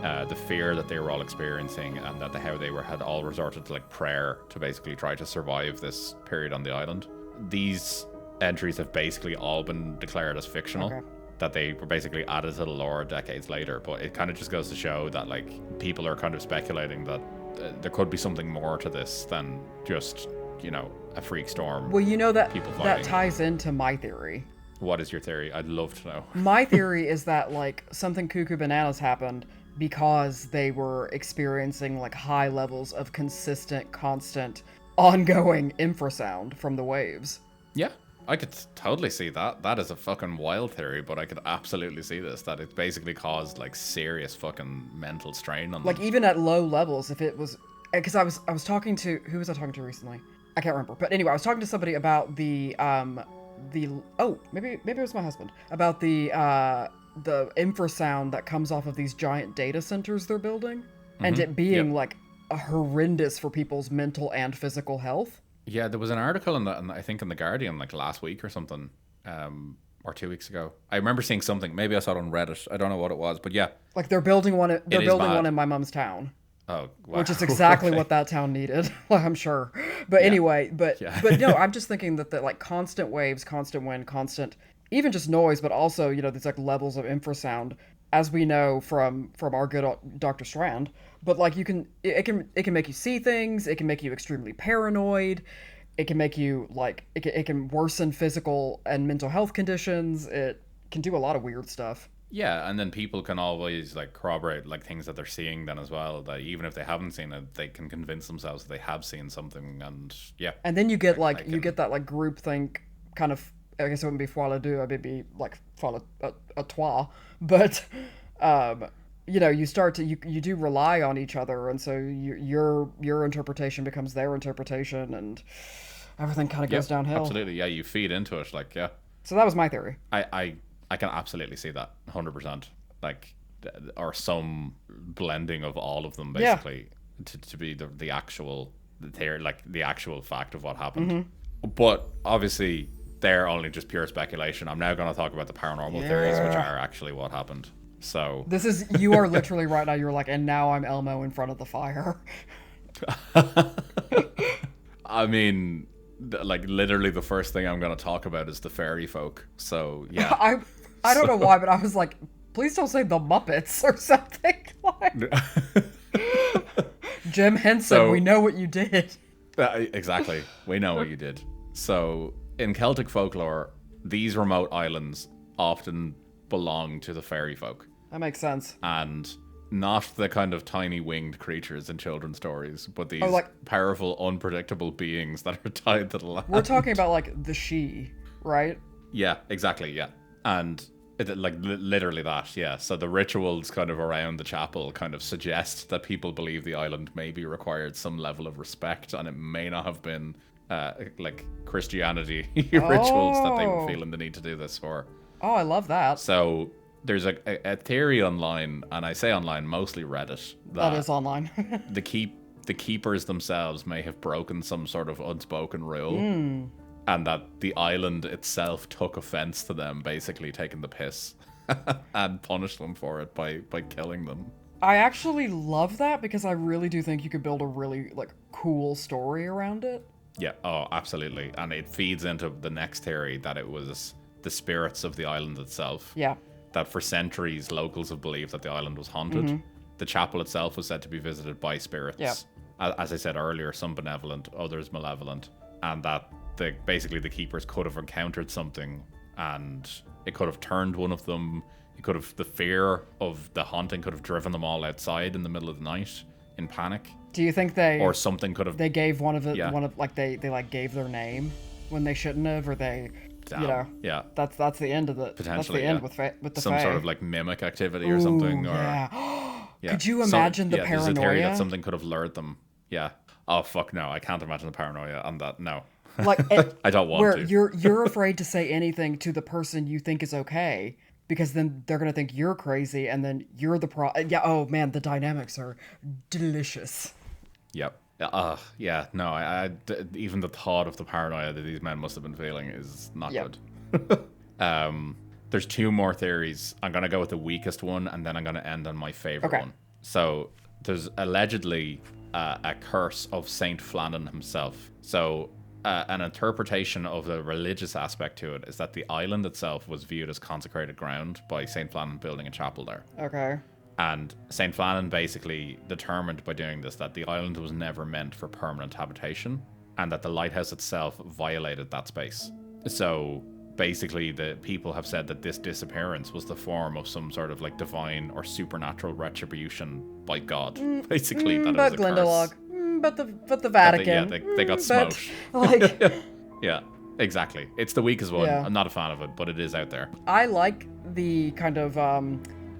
the fear that they were all experiencing, and that how they had all resorted to like prayer to basically try to survive this period on the island. These entries have basically all been declared as fictional.
Okay.
That they were basically added to the lore decades later, but it kind of just goes to show that like people are kind of speculating that there could be something more to this than just, you know, a freak storm.
Well, you know that
People
that
fighting.
ties into my theory.
What is your theory? I'd love to know.
My theory is that like something cuckoo bananas happened because they were experiencing like high levels of consistent, constant, ongoing infrasound from the waves.
Yeah, I could totally see that. That is a fucking wild theory, but I could absolutely see this, that it basically caused like serious fucking mental strain on them.
Like even at low levels, if it was, because I was talking to, who was I talking to recently? I can't remember. But anyway, I was talking to somebody about maybe it was my husband, about the infrasound that comes off of these giant data centers they're building, and it being like horrendous for people's mental and physical health.
Yeah, there was an article in I think in the Guardian like last week or something, or 2 weeks ago. I remember seeing something. Maybe I saw it on Reddit. I don't know what it was, but yeah.
Like they're building one. They're
is
building
bad.
one in my mom's town.
Oh, wow.
Which is exactly
Okay.
what that town needed, I'm sure. But anyway, but no, I'm just thinking that the like constant waves, constant wind, constant, even just noise, but also, you know, these like levels of infrasound, as we know from our good Dr. Strand. But like it can make you see things, it can make you extremely paranoid, it can make you like it can worsen physical and mental health conditions. It can do a lot of weird stuff.
Yeah, and then people can always like corroborate like things that they're seeing then as well. That even if they haven't seen it, they can convince themselves that they have seen something. And yeah,
And then you get
I
like you
can.
get that like groupthink kind of. I guess it wouldn't be foire deux. It'd be like foire a trois. But um, you start to you do rely on each other, and so your interpretation becomes their interpretation, and everything kind of goes
Yep,
downhill.
absolutely. Yeah, you feed into it. Like yeah,
So that was my theory.
I can absolutely see that 100%. Like or some blending of all of them
Yeah.
basically to be the actual theory, like the actual fact of what happened. But obviously they're only just pure speculation. I'm now going to talk about the paranormal theories, which
Yeah.
are actually what happened. So,
This is you are literally right now. You're like, and now I'm Elmo in front of the fire.
I mean, like literally the first thing I'm going to talk about is the fairy folk. So, yeah.
I don't know why, but I was like, please don't say the Muppets or something. Like Jim Henson,
So-
we know what you did.
Exactly. We know what you did. So, in Celtic folklore, these remote islands often belong to the fairy folk.
That makes sense.
And not the kind of tiny winged creatures in children's stories, but these
like-
powerful, unpredictable beings that are tied to the land.
We're talking about like the she, right?
Yeah, exactly, yeah. And like literally that, yeah. So the rituals kind of around the chapel kind of suggest that people believe the island maybe required some level of respect, and it may not have been like Christianity rituals that they were
Oh.
feeling the need to do this for.
Oh, I love that.
So there's a theory online, and I say online, mostly Reddit,
That is online.
the keepers themselves may have broken some sort of unspoken rule, and that the island itself took offense to them basically taking the piss and punished them for it by killing them.
I actually love that because I really do think you could build a really like cool story around it.
Yeah, oh, absolutely. And it feeds into the next theory that it was the spirits of the island itself.
Yeah.
That for centuries locals have believed that the island was haunted. The chapel itself was said to be visited by spirits.
Yeah.
As I said earlier, some benevolent, others malevolent, and that basically the keepers could have encountered something, and it could have turned one of them. It could have the fear of the haunting could have driven them all outside in the middle of the night in panic,
Do you think they
or something could have.
they gave one of it
Yeah.
one of like they like gave their name when they shouldn't have, or they
Damn,
you know
yeah,
that's the end of the that's the
potentially
end
yeah.
with the
Some
fae.
sort of like mimic activity or something,
Ooh,
or
yeah.
yeah.
Could you imagine the
There's a theory that
paranoia?
something could have lured them. Yeah. Oh fuck no, I can't imagine the paranoia on that. No.
Like
I don't want
where
to.
you're afraid to say anything to the person you think is okay because then they're gonna think you're crazy and then you're the yeah. Oh man, the dynamics are delicious.
Yep. Yeah. No. Even the thought of the paranoia that these men must have been feeling is not
Yep.
good. There's two more theories. I'm gonna go with the weakest one, and then I'm gonna end on my favorite
Okay.
one. So there's allegedly a curse of Saint Flannan himself. So an interpretation of the religious aspect to it is that the island itself was viewed as consecrated ground by Saint Flannan building a chapel there.
Okay.
And St. Flannan basically determined by doing this that the island was never meant for permanent habitation, and that the lighthouse itself violated that space. So basically the people have said that this disappearance was the form of some sort of like divine or supernatural retribution by God. Basically, that it was
But
a
Glindelog.
curse.
But the
That
Vatican.
they got smoked.
Like
Yeah, exactly. It's the weakest one.
Yeah.
I'm not a fan of it, but it is out there.
I like the kind of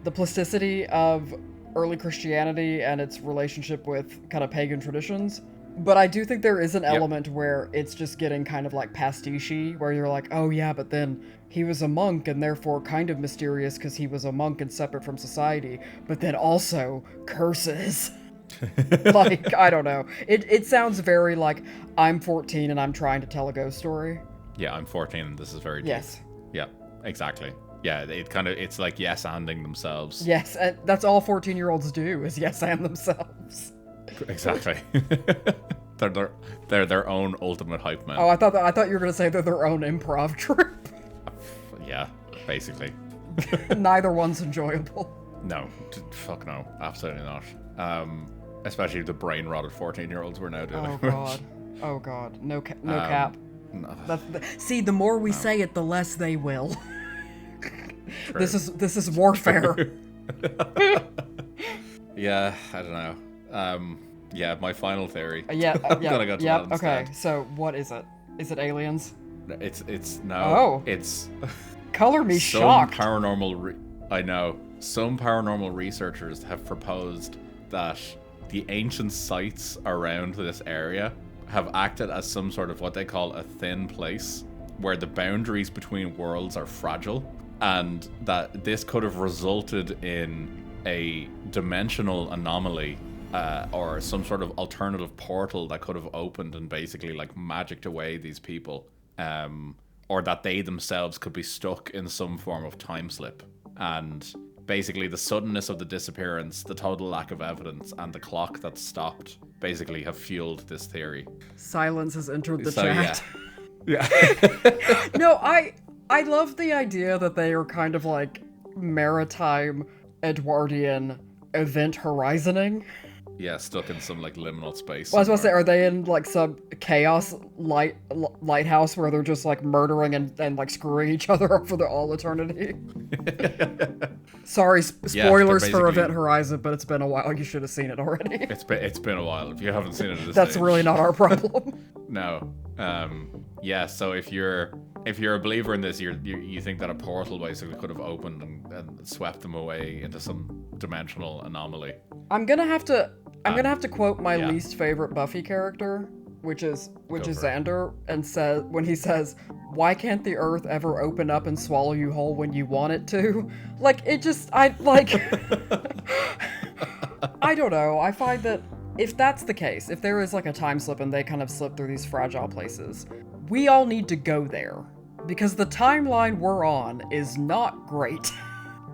the plasticity of early Christianity and its relationship with kind of pagan traditions. But I do think there is an element where it's just getting kind of like pastiche, where you're like, oh yeah, but then he was a monk and therefore kind of mysterious because he was a monk and separate from society, but then also curses. Like, I don't know. It sounds very like I'm 14 and I'm trying to tell a ghost story.
Yeah, I'm 14 and this is very deep.
Yes.
Yeah, exactly. Yeah, it's like yes-anding themselves.
Yes, and that's all 14-year-olds do is yes and themselves.
Exactly. they're their own ultimate hype man.
Oh, I thought you were gonna say they're their own improv troupe.
Yeah, basically.
Neither one's enjoyable.
No, fuck no, absolutely not. Especially the brain rotted 14-year-olds we're now doing.
Oh god. Oh god. No cap.
No.
See, the more we say it, the less they will.
True.
This is warfare.
Yeah, I don't know. Yeah, my final theory.
Yeah,
I'm gonna go to that
okay,
instead.
so what is it? Is it aliens?
It's
Oh.
it's
Color me
some
shocked.
I know some paranormal researchers have proposed that the ancient sites around this area have acted as some sort of what they call a thin place, where the boundaries between worlds are fragile, and that this could have resulted in a dimensional anomaly, or some sort of alternative portal that could have opened and basically like magicked away these people, or that they themselves could be stuck in some form of time slip. And basically the suddenness of the disappearance, the total lack of evidence, and the clock that stopped basically have fueled this theory.
Silence has entered the
So
chat.
yeah.
No, I love the idea that they are kind of like maritime Edwardian event horizoning.
Yeah, stuck in some like liminal space.
Well, I was about to say,
somewhere.
are they in like some chaos lighthouse where they're just like murdering and like screwing each other up for all eternity? Sorry,
Yeah,
spoilers
they're
for
basically-
Event Horizon, but it's been a while. You should have seen it already.
It's been a while. If you haven't seen it at this
That's
stage,
really not our problem.
No. Yeah, so if you're a believer in this, you think that a portal basically could have opened and swept them away into some dimensional anomaly.
I'm gonna have to quote my
yeah.
least favorite Buffy character, which is
for it.
Xander, and when he says, "Why can't the Earth ever open up and swallow you whole when you want it to?" Like I don't know. I find that if that's the case, if there is like a time slip and they kind of slip through these fragile places, we all need to go there because the timeline we're on is not great.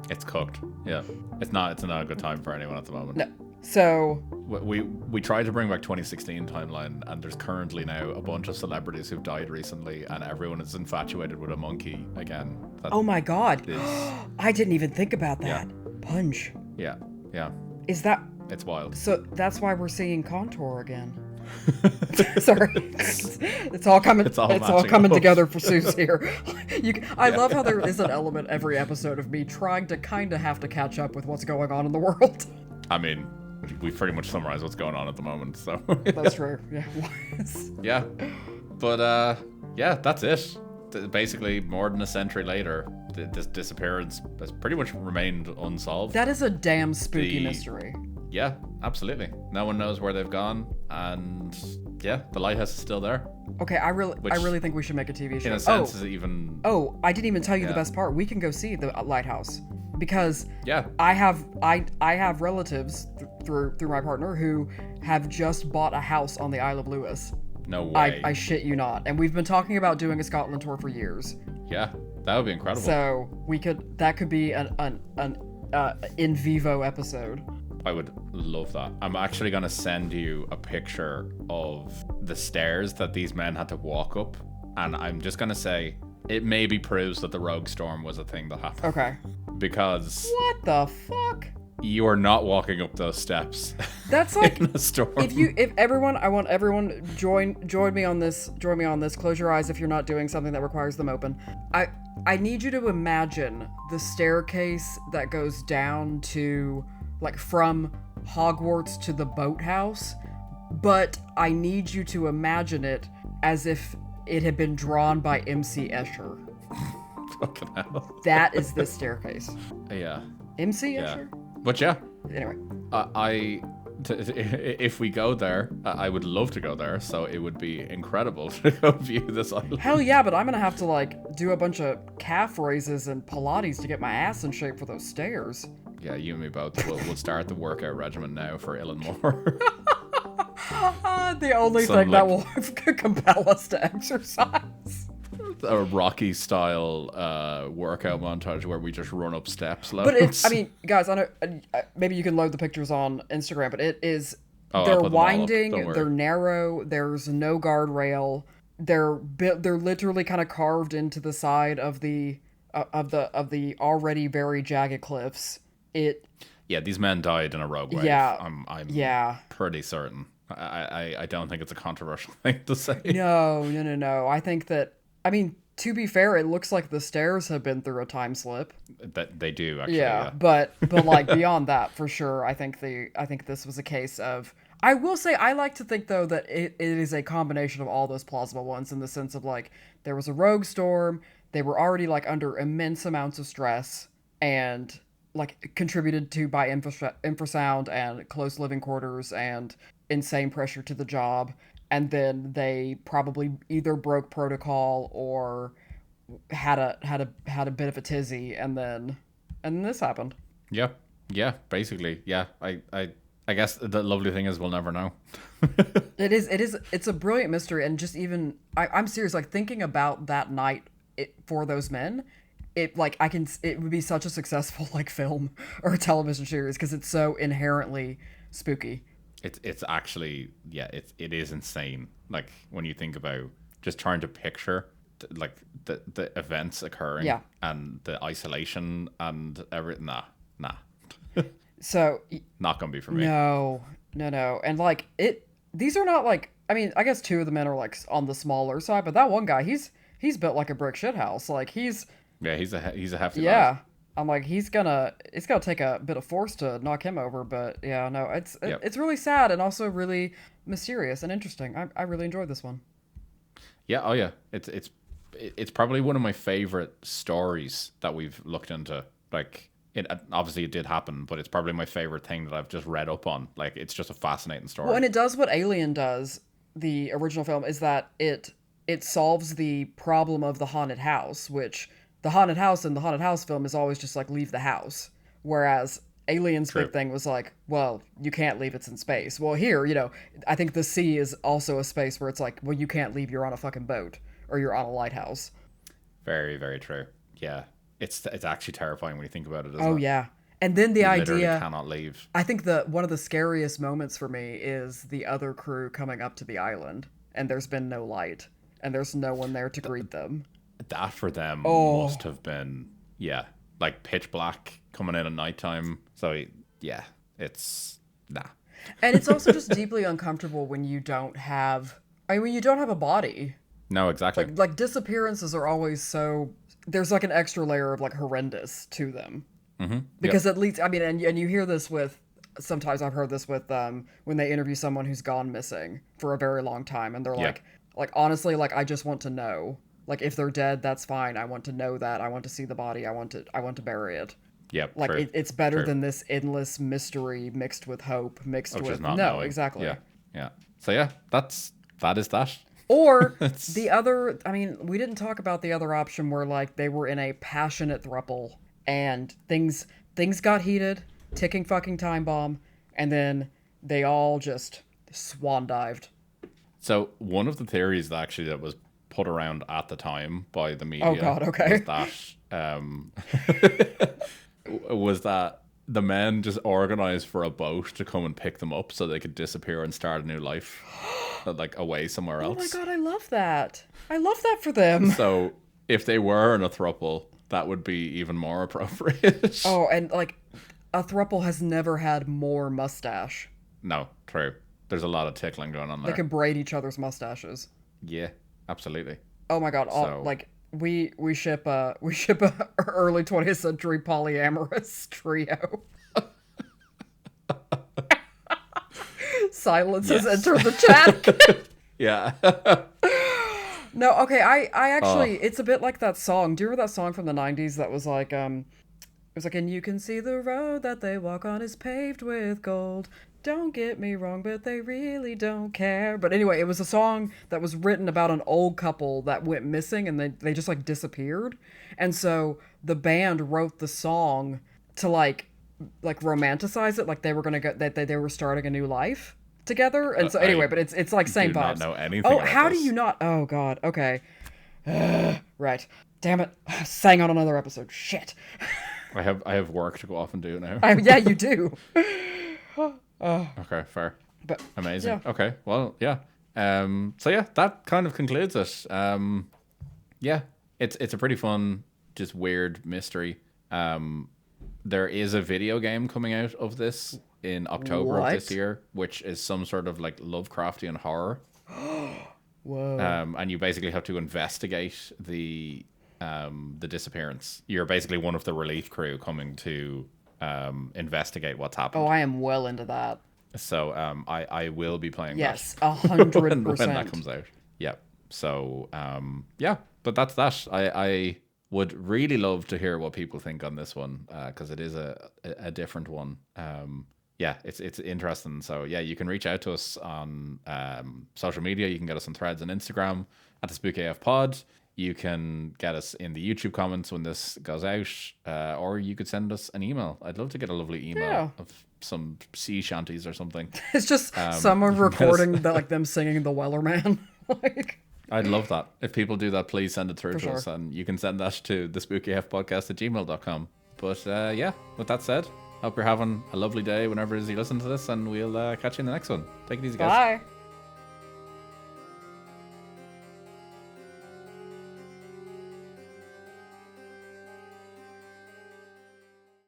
It's cooked. Yeah. It's not a good time for anyone at the moment.
No. So
We tried to bring back 2016 timeline, and there's currently now a bunch of celebrities who've died recently, and everyone is infatuated with a monkey again. That
oh my god.
is-
I didn't even think about that. Punch.
yeah.
Is that
It's wild.
so that's why we're seeing Contour again. Sorry. It's all coming
It's all
coming
matching up.
together for Suz here. I love how there is an element every episode of me trying to kind of have to catch up with what's going on in the world.
I mean, we pretty much summarized what's going on at the moment, so
That's true. Yeah.
yeah. But yeah, that's it. Basically, more than a century later, this disappearance has pretty much remained unsolved.
That is a damn spooky
The-
mystery.
Yeah, absolutely. No one knows where they've gone, and yeah, the lighthouse is still there.
Okay, I
Which,
really think we should make a TV show.
In a sense, is even
I didn't even tell you the
Yeah.
best part. We can go see the Lighthouse because
yeah.
I have relatives through my partner who have just bought a house on the Isle of Lewis.
No way.
I shit you not. And we've been talking about doing a Scotland tour for years.
Yeah, that would be incredible.
So that could be an in vivo episode.
I would love that. I'm actually going to send you a picture of the stairs that these men had to walk up, and I'm just going to say it maybe proves that the rogue storm was a thing that happened.
Okay.
Because
What the fuck?
you are not walking up those steps
That's like
in a storm.
I want everyone join me on this. Close your eyes if you're not doing something that requires them open. I need you to imagine the staircase that goes down to like from Hogwarts to the boathouse, but I need you to imagine it as if it had been drawn by MC Escher.
Fucking hell.
That is this staircase.
Yeah.
MC
Yeah.
Escher?
But yeah,
Anyway.
if we go there, I would love to go there. So it would be incredible to go view this island.
Hell yeah, but I'm gonna have to like do a bunch of calf raises and Pilates to get my ass in shape for those stairs.
Yeah, you and me both. We'll start the workout regimen now for Illinmore.
The only
Some,
thing that
like-
will compel us to exercise.
A Rocky style workout montage where we just run up steps.
But I mean, guys, I know maybe you can load the pictures on Instagram, but it is
Oh, I'll
they're
put them all up,
winding,
don't worry.
they're narrow, there's no guardrail, they're literally kind of carved into the side of the already very jagged cliffs.
Yeah, these men died in a rogue wave.
Yeah,
I'm
yeah.
pretty certain. I don't think it's a controversial thing to say.
No. I think that, I mean, to be fair, it looks like the stairs have been through a time slip.
That they do actually.
Yeah,
Yeah.
but like beyond that, for sure, I think this was a case of. I will say I like to think though that it is a combination of all those plausible ones in the sense of like there was a rogue storm, they were already like under immense amounts of stress and like contributed to by infrasound and close living quarters and insane pressure to the job, and then they probably either broke protocol or had a bit of a tizzy, and then this happened.
Yeah. Yeah. Basically. Yeah. I guess the lovely thing is we'll never know.
It's a brilliant mystery, and just even I'm serious, like thinking about that night for those men, it like it would be such a successful like film or television series because it's so inherently spooky.
It's actually, yeah, it is insane. Like when you think about just trying to picture like the events occurring,
Yeah.
and the isolation and everything. Nah,
So
not gonna be for me.
no, and like these are not like, I mean, I guess two of the men are like on the smaller side, but that one guy, he's built like a brick shithouse. Like
Yeah, he's a hefty
yeah.
lad.
I'm like it's gonna take a bit of force to knock him over, but yeah, no,
Yep.
it's really sad and also really mysterious and interesting. I really enjoyed this one.
Yeah, oh yeah. It's probably one of my favorite stories that we've looked into. Like it obviously it did happen, but it's probably my favorite thing that I've just read up on. Like it's just a fascinating story.
Well, and it does what Alien does, the original film, is that it solves the problem of the haunted house, which the haunted house in the haunted house film is always just like leave the house. Whereas Alien's
True.
big thing was like, well, you can't leave, it's in space. Well, here, you know, I think the sea is also a space where it's like, well, you can't leave, you're on a fucking boat or you're on a lighthouse.
Very, very true. Yeah. It's actually terrifying when you think about it, isn't
Oh
it?
yeah. And then the
You literally
idea,
cannot leave.
I think the one of the scariest moments for me is the other crew coming up to the island and there's been no light and there's no one there to greet them.
That for them
Oh.
must have been, yeah, like pitch black coming in at nighttime. So yeah, it's nah.
And it's also just deeply uncomfortable when you don't have, I mean, when you don't have a body.
No, exactly.
Like disappearances are always so, there's like an extra layer of like horrendous to them. Because at least, I mean, and you hear this with, sometimes I've heard this with when they interview someone who's gone missing for a very long time and they're
Yeah.
like honestly, like I just want to know. Like if they're dead, that's fine. I want to know that. I want to see the body. I want to bury it.
Yep.
Like
true.
it's better
True.
than this endless mystery mixed with hope, mixed
Of
with
just not
no,
knowing.
exactly.
Yeah. Yeah. So yeah, that is that.
Or
It's
the other, I mean, we didn't talk about the other option where like they were in a passionate throuple and things got heated, ticking fucking time bomb, and then they all just swan dived.
So one of the theories that was put around at the time by the media
Oh God, okay.
was that was that the men just organized for a boat to come and pick them up so they could disappear and start a new life, like away somewhere
Oh my
else.
God, I love that. I love that for them.
So if they were in a throuple, that would be even more appropriate.
Oh, and like a throuple has never had more mustache.
No, true. There's a lot of tickling going on
They
there.
can braid each other's mustaches.
Yeah, absolutely.
Oh my God,
So-
like we ship a early 20th century polyamorous trio. Silence has
Yes.
entered the chat.
Yeah.
No, okay, I actually, it's a bit like that song. Do you remember that song from the 90s that was like, it was like, and you can see the road that they walk on is paved with gold. Don't get me wrong, but they really don't care. But anyway, it was a song that was written about an old couple that went missing and they just like disappeared. And so the band wrote the song to like romanticize it, like they were gonna go, that they were starting a new life together. And so anyway, but it's like same
do not
vibes.
know anything
Oh,
about
how
this.
do you not? Oh God. Okay. Right. Damn it. Sang on another episode. Shit.
I have work to go off and do now.
Yeah, you do.
Okay, fair.
But
Amazing.
yeah.
Okay, well, yeah. So yeah, that kind of concludes it. Yeah, it's a pretty fun, just weird mystery. There is a video game coming out of this in October of this
What?
year, which is some sort of like Lovecraftian horror.
Whoa.
And you basically have to investigate the disappearance. You're basically one of the relief crew coming to investigate what's happened.
Oh, I am well into that.
So I will be playing
Yes,
that
100%.
when that comes out. Yeah. So yeah, but that's that. I would really love to hear what people think on this one, because it is a different one. Yeah, it's interesting. So yeah, you can reach out to us on social media. You can get us on Threads and Instagram at the Spook AF Pod. You can get us in the YouTube comments when this goes out, or you could send us an email. I'd love to get a lovely email of some sea shanties or something.
It's just someone recording like them singing the Weller Man. Like,
I'd love that. If people do that, please send it through to
sure.
us, and you can send that to thespookyfpodcast@gmail.com. But yeah, with that said, hope you're having a lovely day whenever it is you listen to this, and we'll catch you in the next one. Take it easy, guys.
bye.